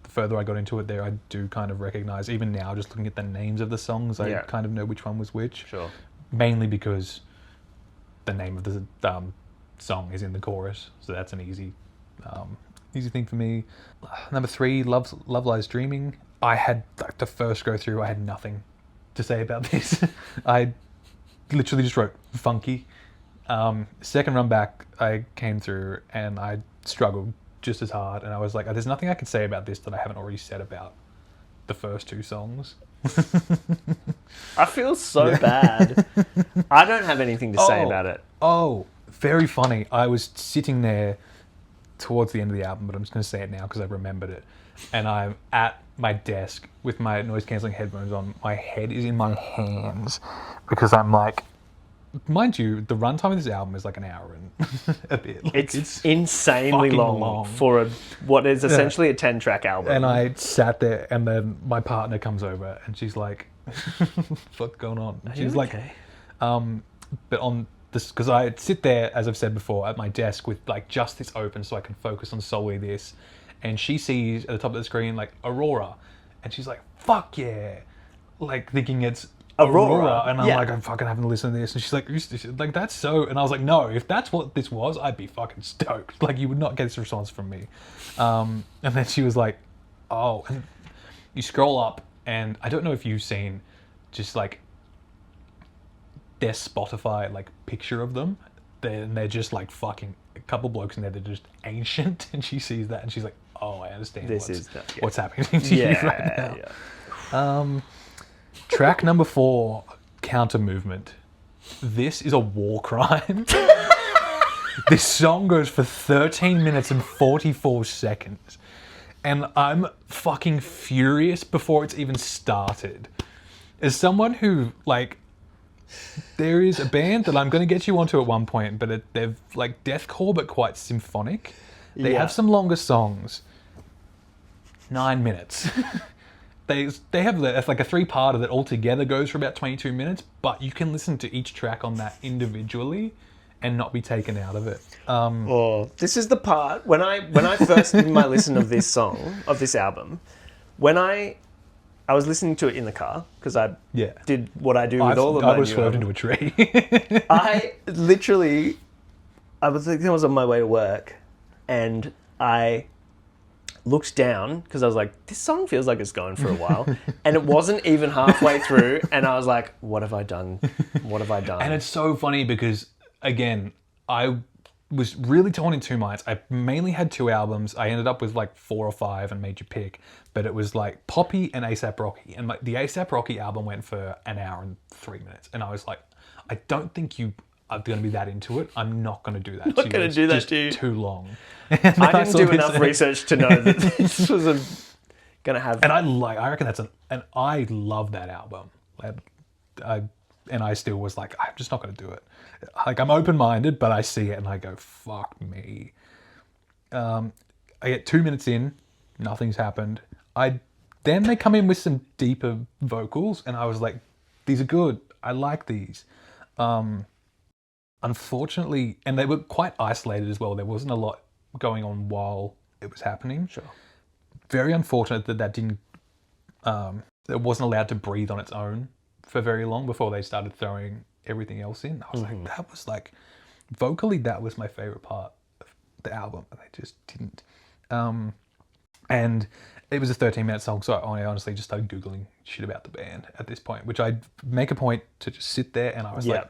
the further I got into it there, I do kind of recognize, even now, just looking at the names of the songs, I Yeah. kind of know which one was which. Sure. Mainly because the name of the song is in the chorus, so that's an easy thing for me. Number 3, Love Lies Dreaming. I had, like, the first go through, I had nothing to say about this. I literally just wrote funky. Second run back, I came through and I struggled just as hard, and I was like, there's nothing I can say about this that I haven't already said about the first 2 songs. I feel so bad. I don't have anything to say about it. Oh, very funny. I was sitting there towards the end of the album, but I'm just going to say it now because I remembered it. And I'm at my desk with my noise-cancelling headphones on. My head is in my hands because I'm like... Mind you, the runtime of this album is like an hour and a bit. Like, It's insanely fucking long for what is essentially a 10-track album. And I sat there, and then my partner comes over, and she's like, "What's going on?" And she's like, okay? but on this, because I sit there, as I've said before, at my desk with like just this open, so I can focus on solely this. And she sees at the top of the screen like Aurora, and she's like, "Fuck yeah!" Like thinking it's Aurora, and I'm like, I'm fucking having to listen to this, and she's like, that's so, and I was like, no, if that's what this was, I'd be fucking stoked. Like, you would not get this response from me. And then she was like, oh, and you scroll up, and I don't know if you've seen just like their Spotify like picture of them. They're just like fucking a couple blokes in there. They're just ancient, and she sees that, and she's like, oh, I understand what's happening to you right now. Yeah. Track number 4, Counter Movement. This is a war crime. This song goes for 13 minutes and 44 seconds. And I'm fucking furious before it's even started. As someone who, like, there is a band that I'm going to get you onto at one point, but they're like deathcore but quite symphonic. They have some longer songs. 9 minutes. They have like a 3-parter that altogether goes for about 22 minutes, but you can listen to each track on that individually and not be taken out of it. This is the part when I first did my listen of this song, of this album, when I was listening to it in the car because I did what I do with all of my I was new swerved albums. into a tree. I was on my way to work, and I looked down because I was like, this song feels like it's going for a while, and it wasn't even halfway through, and I was like, what have I done? What have I done? And it's so funny because, again, I was really torn in 2 minds. I mainly had 2 albums. I ended up with like 4 or 5 and made you pick, but it was like Poppy and A$AP Rocky, and the A$AP Rocky album went for an hour and 3 minutes, and I was like, I don't think you are going to be that into it. I'm not going to do that. Not going to do that to you. Too long. I didn't do enough research to know that this was going to have. And I reckon and I love that album. And I still was like, I'm just not going to do it. Like, I'm open-minded, but I see it and I go, fuck me. I get 2 minutes in, nothing's happened. Then they come in with some deeper vocals, and I was like, these are good. I like these. Unfortunately, and they were quite isolated as well. There wasn't a lot going on while it was happening. Sure. Very unfortunate that didn't. It wasn't allowed to breathe on its own for very long before they started throwing everything else in. I was like, that was like, vocally, that was my favorite part of the album, and they just didn't. And it was a 13-minute song, so I honestly just started Googling shit about the band at this point, which I'd make a point to just sit there, and I was like,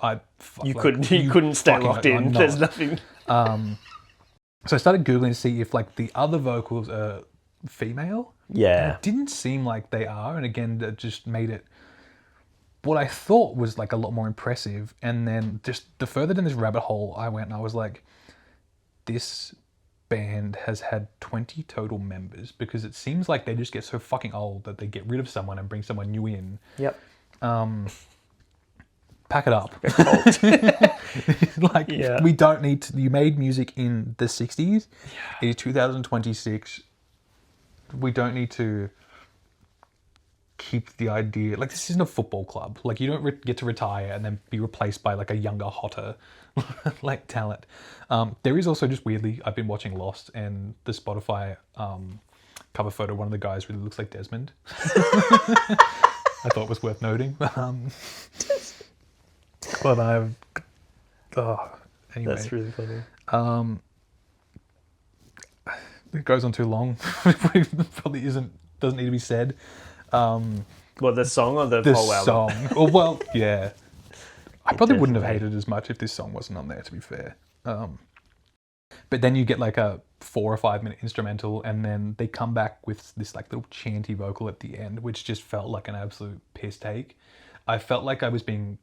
you couldn't stay locked in. There's nothing. So I started Googling to see if like the other vocals are female. Yeah. And it didn't seem like they are, and again, that just made it what I thought was like a lot more impressive. And then just the further down this rabbit hole I went, and I was like, this band has had 20 total members, because it seems like they just get so fucking old that they get rid of someone and bring someone new in. Yep. Pack it up. Like, Yeah. we don't need to. You made music in the 60s. It is 2026. We don't need to keep the idea. Like, this isn't a football club. Like, you don't get to retire and then be replaced by like a younger, hotter like talent. There is also just weirdly, I've been watching Lost, and the Spotify cover photo, one of the guys really looks like Desmond. I thought it was worth noting. But anyway. That's really funny. It goes on too long. Probably doesn't need to be said. What, the song or the The whole album? song. Oh, well, yeah. I probably wouldn't have definitely- hated it as much if this song wasn't on there, to be fair. But then you get like a 4 or 5 minute instrumental, and then they come back with this like little chanty vocal at the end, which just felt like an absolute piss take. I felt like I was being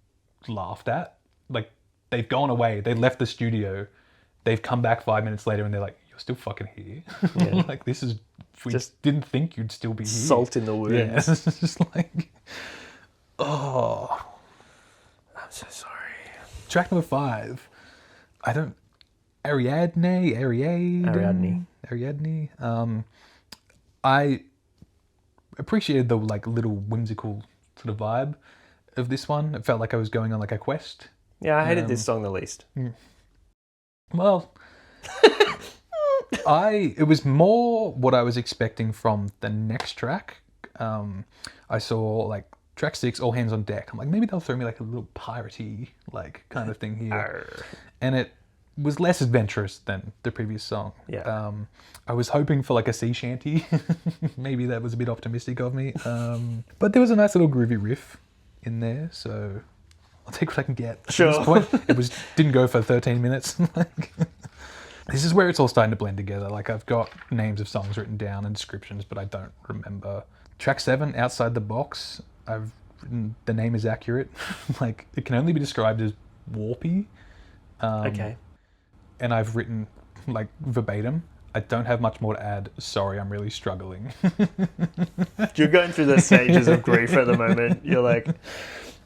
laughed at. Like, they've gone away, they left the studio, they've come back 5 minutes later, and they're like, "You're still fucking here." Yeah. Like, this is, we Just didn't think you'd still be here. Salt in the wound. Yeah, it's just like, oh. I'm so sorry. Track number 5. Ariadne. I appreciated the like little whimsical sort of vibe of this one. It felt like I was going on like a quest. Yeah, I hated this song the least. Well, it was more what I was expecting from the next track. I saw like track 6, All Hands on Deck. I'm like, maybe they'll throw me like a little piratey like kind of thing here. Arr. And it was less adventurous than the previous song. Yeah. I was hoping for like a sea shanty. Maybe that was a bit optimistic of me. But there was a nice little groovy riff in there, so I'll take what I can get. Sure. At this point, it didn't go for 13 minutes. Like, this is where it's all starting to blend together. Like, I've got names of songs written down and descriptions, but I don't remember. Track 7, Outside the Box. I've written, the name is accurate. Like, it can only be described as warpy. Okay. And I've written like verbatim, I don't have much more to add. Sorry, I'm really struggling. You're going through the stages of grief at the moment. You're like,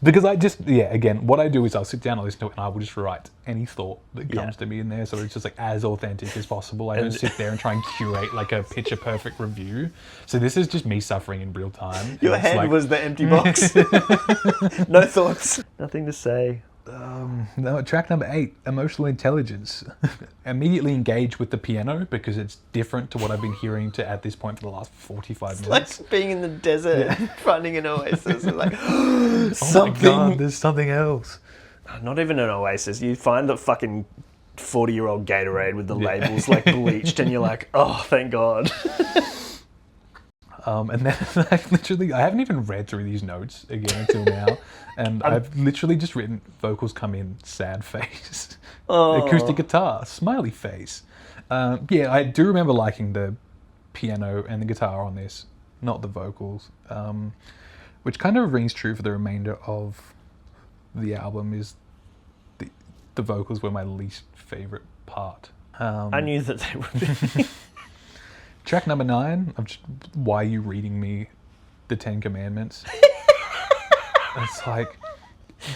Because again, what I do is I'll sit down and listen to it, and I will just write any thought that comes to me in there. So it's just like as authentic as possible. I don't sit there and try and curate like a picture perfect review. So this is just me suffering in real time. your And it's head like, was the empty box. No thoughts. Nothing to say. No, track number 8, Emotional Intelligence. Immediately engage with the piano because it's different to what I've been hearing at this point for the last 45 minutes. Like being in the desert, finding an oasis. And like, Oh something. my God, there's something else. Not even an oasis. You find the fucking 40-year-old Gatorade with the labels like bleached, and you're like, oh, thank God. And then I haven't even read through these notes again until now. And I've literally just written vocals come in, sad face. Oh. Acoustic guitar, smiley face. Yeah, I do remember liking the piano and the guitar on this, not the vocals. Which kind of rings true for the remainder of the album. Is the vocals were my least favourite part. I knew that they would be. Track number 9, why are you reading me the 10 Commandments? It's like,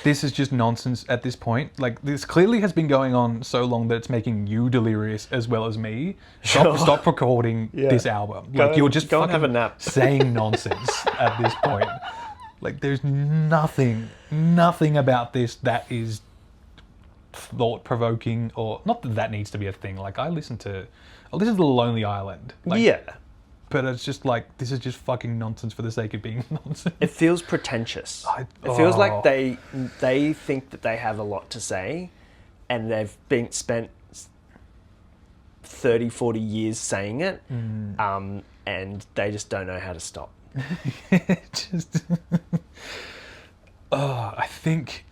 this is just nonsense at this point. Like, this clearly has been going on so long that it's making you delirious as well as me. Stop recording this album. Like, you're just go and fucking have a nap. saying nonsense at this point. Like, there's nothing about this that is thought-provoking, or not that needs to be a thing. Like, I listen to The Lonely Island. Like, Yeah. but it's just like, this is just fucking nonsense for the sake of being nonsense. It feels pretentious. It feels oh. like they think that they have a lot to say, and they've spent 30, 40 years saying it, and they just don't know how to stop. Just, I think,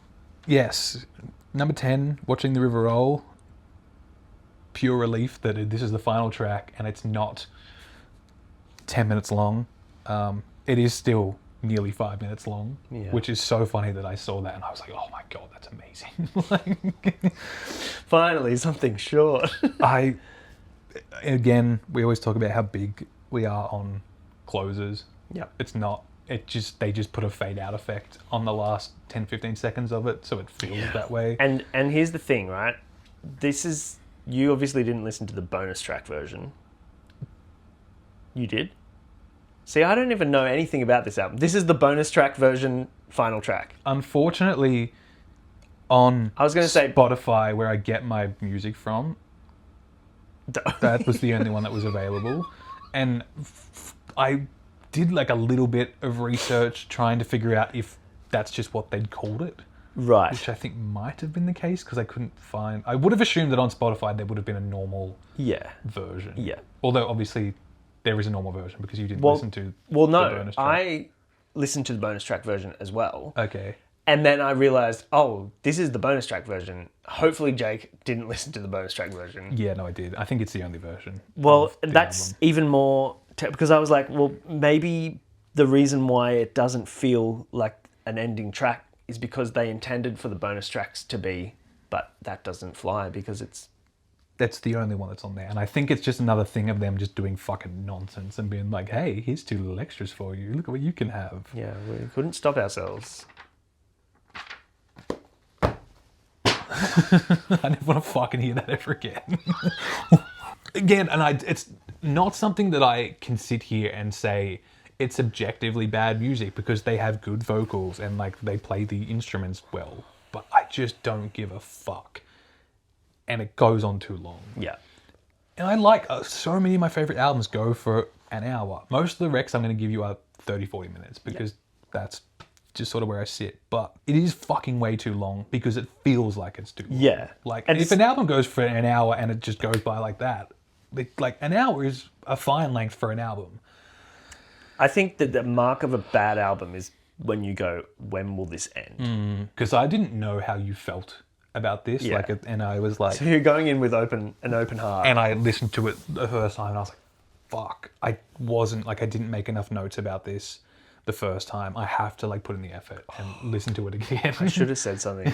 yes. Number 10, Watching the River Roll. Pure relief that this is the final track and it's not 10 minutes long. It is still nearly 5 minutes long, which is so funny that I saw that and I was like, oh my God, that's amazing. Finally, something short. Again, we always talk about how big we are on closers. Yep. It's not they just put a fade out effect on the last 10-15 seconds of it, so it feels that way. And here's the thing, right? You obviously didn't listen to the bonus track version. You did? See, I don't even know anything about this album. This is the bonus track version, final track. Unfortunately, on I was going to say Spotify, where I get my music from, that was the only one that was available. And I did like a little bit of research trying to figure out if that's just what they'd called it. Right. Which I think might have been the case because I couldn't find... I would have assumed that on Spotify there would have been a normal version. Yeah. Although obviously there is a normal version because you didn't listen to the bonus track. I listened to the bonus track version as well. Okay. And then I realised, this is the bonus track version. Hopefully Jake didn't listen to the bonus track version. Yeah, no, I did. I think it's the only version. Well, that's even more... because I was like, well, maybe the reason why it doesn't feel like an ending track is because they intended for the bonus tracks to be, but that doesn't fly because that's the only one that's on there. And I think it's just another thing of them just doing fucking nonsense and being like, hey, here's 2 little extras for you. Look at what you can have. Yeah, we couldn't stop ourselves. I never want to fucking hear that ever again. Again, and it's not something that I can sit here and say it's objectively bad music because they have good vocals and like they play the instruments well, but I just don't give a fuck. And it goes on too long. Yeah. And I like so many of my favorite albums go for an hour. Most of the recs I'm going to give you are 30-40 minutes because that's just sort of where I sit. But it is fucking way too long because it feels like it's too long. Yeah. Like, and if an album goes for an hour and it just goes by like that, like an hour is a fine length for an album. I think that the mark of a bad album is when you go, when will this end? Because I didn't know how you felt about this. Yeah. And I was like... So you're going in with an open heart. And I listened to it the first time and I was like, fuck. I didn't make enough notes about this the first time. I have to like put in the effort and listen to it again. I should have said something.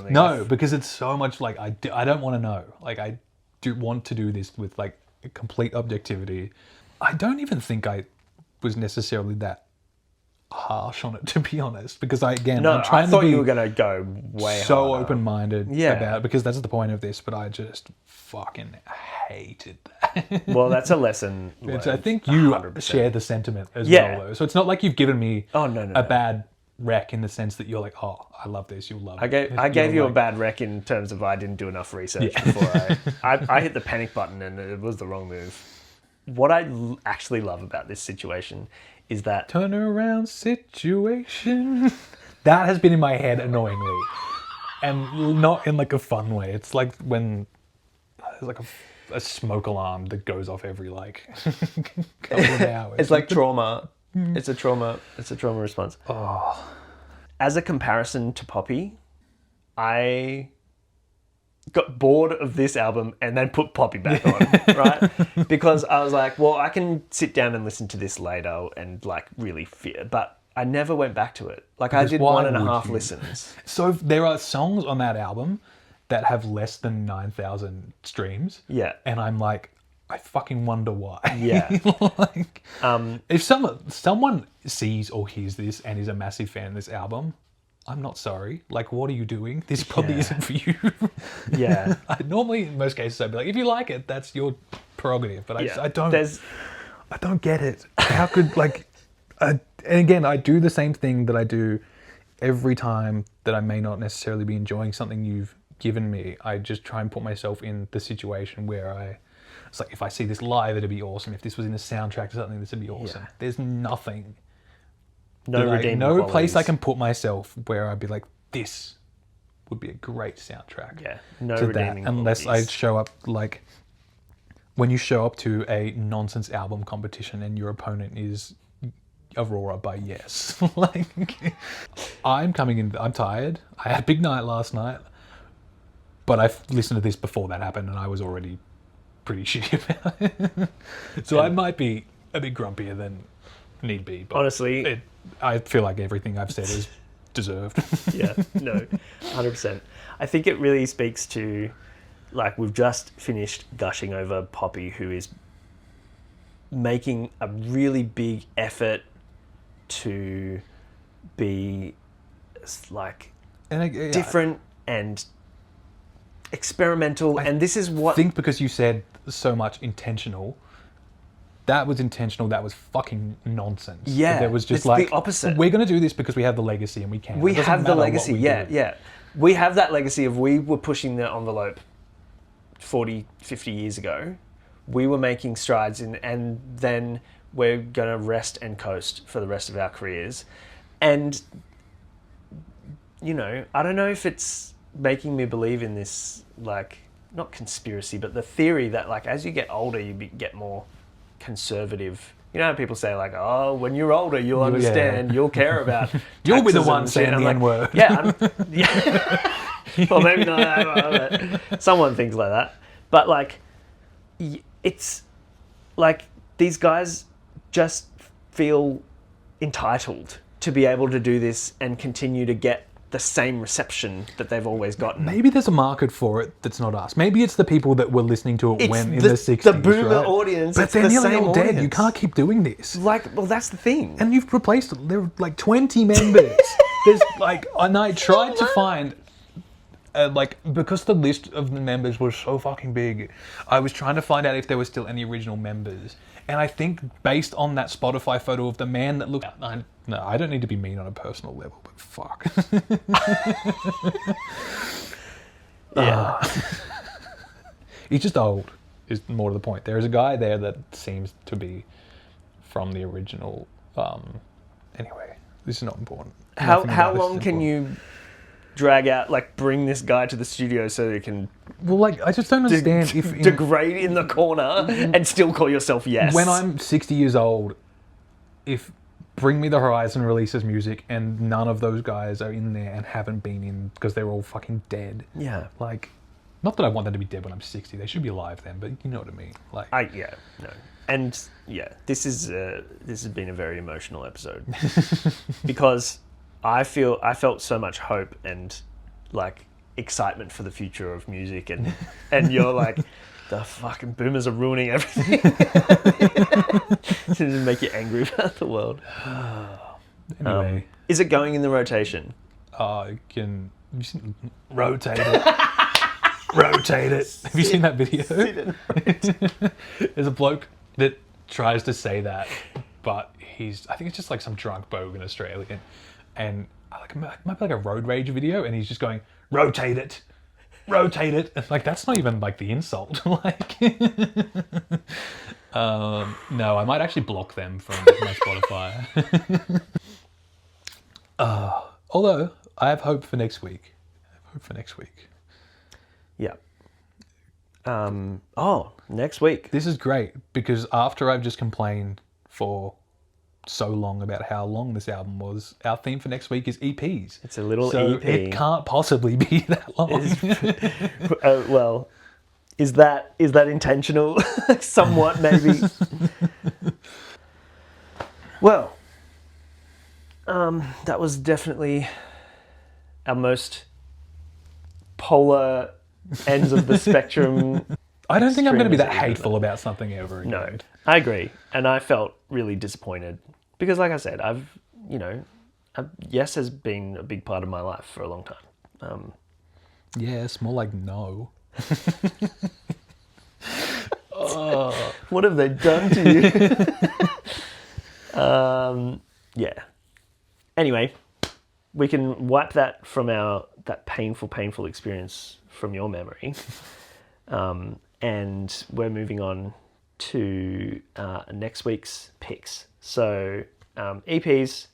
No, because it's so much like, I don't want to know. Like, I do want to do this with like complete objectivity. I don't even think I was necessarily that harsh on it, to be honest, because I'm trying to be you were going to go way so harder. open-minded about it, because that's the point of this, but I just fucking hated that. Well, that's a lesson learned. I think you 100%. share the sentiment as well, though. So it's not like you've given me a bad rec in the sense that you're like, oh, I love this, you'll love it. I gave you a bad rec in terms of I didn't do enough research before I hit the panic button and it was the wrong move. What I actually love about this situation is that... Turnaround situation. That has been in my head annoyingly. And not in like a fun way. It's like when there's like a smoke alarm that goes off every like couple of hours. It's like trauma. It's a trauma response. Oh. As a comparison to Poppy, I got bored of this album and then put Poppy back on, right? Because I was like, well, I can sit down and listen to this later and like really fear, but I never went back to it. Like I did 1.5 listens. So there are songs on that album that have less than 9,000 streams. Yeah. And I'm like, I fucking wonder why. Yeah. Like, if someone sees or hears this and is a massive fan of this album, I'm not sorry. Like, what are you doing? This probably isn't for you. Yeah. Normally, in most cases, I'd be like, if you like it, that's your prerogative. But I don't get it. How could, like... and again, I do the same thing that I do every time that I may not necessarily be enjoying something you've given me. I just try and put myself in the situation where it's like, if I see this live, it'd be awesome. If this was in a soundtrack or something, this would be awesome. Yeah. There's nothing... No place I can put myself where I'd be like, this would be a great soundtrack. Yeah, no redeeming that, unless qualities. I show up like when you show up to a nonsense album competition and your opponent is Aurora by Yes. Like, I'm coming in. I'm tired. I had a big night last night, but I've listened to this before that happened, and I was already pretty shitty about it. So I might be a bit grumpier than need be. But honestly, I feel like everything I've said is deserved. Yeah, no, 100%. I think it really speaks to, like, we've just finished gushing over Poppy, who is making a really big effort to be like And different and experimental, and this is what I think because you said so much intentional. That was intentional. That was fucking nonsense. Yeah, There was just it's like the opposite. We're going to do this because we have the legacy and we can. we It doesn't have the matter what legacy. we Yeah, do. yeah. We have that legacy of we were pushing the envelope 40, 50 years ago. We were making strides in, and then we're going to rest and coast for the rest of our careers. And, you know, I don't know if it's making me believe in this, like, not conspiracy, but the theory that, like, as you get older, get more conservative. You know how people say, like, oh, when you're older, you'll understand, you'll care about You'll be the taxes one and shit. saying I'm the like, N-word. Yeah, yeah. Well, maybe not. Someone thinks like that. But, like, it's like these guys just feel entitled to be able to do this and continue to get the same reception that they've always gotten. Maybe there's a market for it that's not us. Maybe it's the people that were listening to it It's when in the 60s. the boomer right? audience. But It's they're the nearly same all dead. audience. You can't keep doing this. Like, well, that's the thing. And you've replaced it. There are like 20 members. There's like, and I tried to find, like, because the list of the members was so fucking big, I was trying to find out if there were still any original members. And I think based on that Spotify photo of the man that looked, no, I don't need to be mean on a personal level, but fuck. Yeah. He's just old, is more to the point. There is a guy there that seems to be from the original. Anyway, this is not important. How Nothing about this long is can important. you drag out, like, bring this guy to the studio so they can Well, like, I just don't understand if degrade in the corner and still call yourself Yes? when I'm 60 years old, if Bring Me the Horizon releases music and none of those guys are in there and haven't been in because they're all fucking dead. Yeah. Like, not that I want them to be dead when I'm 60. They should be alive then, but you know what I mean. Like, No. And yeah, this has been a very emotional episode because I felt so much hope and, like, excitement for the future of music, and you're like, the fucking boomers are ruining everything. To make you angry about the world. anyway, Is it going in the rotation? you can rotate it. Rotate it. Have you seen that video? There's a bloke that tries to say that, but I think it's just like some drunk bogan Australian, and like it might be like a road rage video, and he's just going, rotate it. And, like, that's not even like the insult. Like, no, I might actually block them from my Spotify. Although I have hope for next week. Yeah. Next week. This is great because after I've just complained for so long about how long this album was, our theme for next week is EPs. It's a little so EP. It can't possibly be that long. Well, is that intentional? Somewhat, maybe. Well, that was definitely our most polar ends of the spectrum. I don't think I'm going to be that extremism. hateful about something ever again. No, I agree, and I felt really disappointed because, like I said, Yes has been a big part of my life for a long time. Yes, more like no. What have they done to you? Yeah. Anyway, we can wipe that from that painful experience from your memory. And we're moving on to next week's picks. So EPs,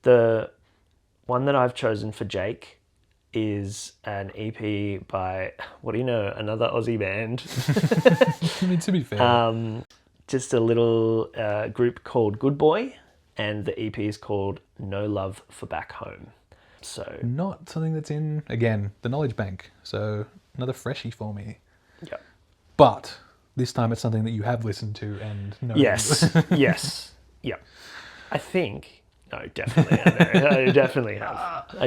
the one that I've chosen for Jake is an EP by, what do you know, another Aussie band. I mean, to be fair. Just a little group called Good Boy, and the EP is called No Love for Back Home. So Not something that's in, again, the knowledge bank. So another freshie for me. yeah. But this time it's something that you have listened to and know. Yes. Yes. Yeah. I think. No, definitely. I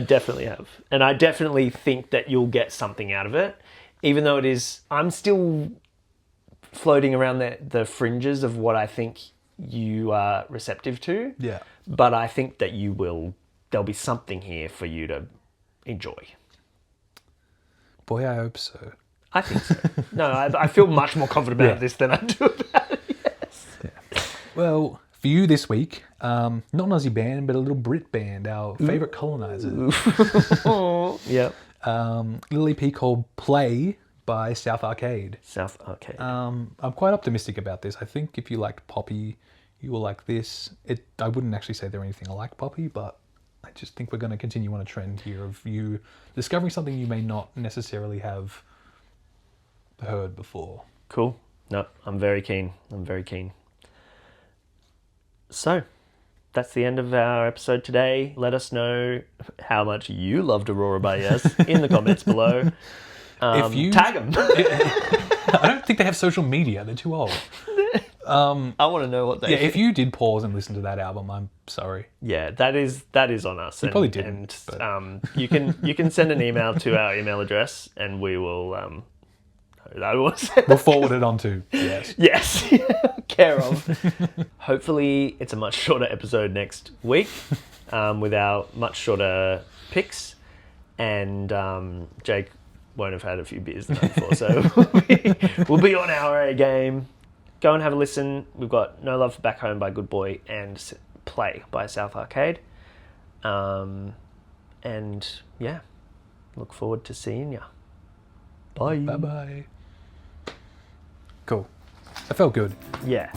definitely have. And I definitely think that you'll get something out of it. Even though it is, I'm still floating around the fringes of what I think you are receptive to. Yeah. But I think that there'll be something here for you to enjoy. Boy, I hope so. I think so. No, I feel much more confident about Yeah. this than I do about it. Yes. Well, for you this week, not an Aussie band, but a little Brit band, our favourite colonizer. Yep. Little EP called Play by South Arcade. South Arcade. I'm quite optimistic about this. I think if you liked Poppy, you will like this. I wouldn't actually say they're anything like Poppy, but I just think we're going to continue on a trend here of you discovering something you may not necessarily have heard before. Cool. No, I'm very keen. So, that's the end of our episode today. Let us know how much you loved Aurora by Yes in the comments below. If you Tag them. I don't think they have social media. They're too old. I want to know what they Yeah, if you did pause and listen to that album, I'm sorry. Yeah, that is on us. You probably didn't, And you can send an email to our email address, and we will. We'll forward it on to Yes. Yes, care of. Hopefully, it's a much shorter episode next week, with our much shorter picks, and Jake won't have had a few beers the night before, so we'll be on our A game. Go and have a listen. We've got No Love for Back Home by Good Boy and Play by South Arcade. And yeah, look forward to seeing ya. Bye. Bye-bye. Cool. That felt good. Yeah.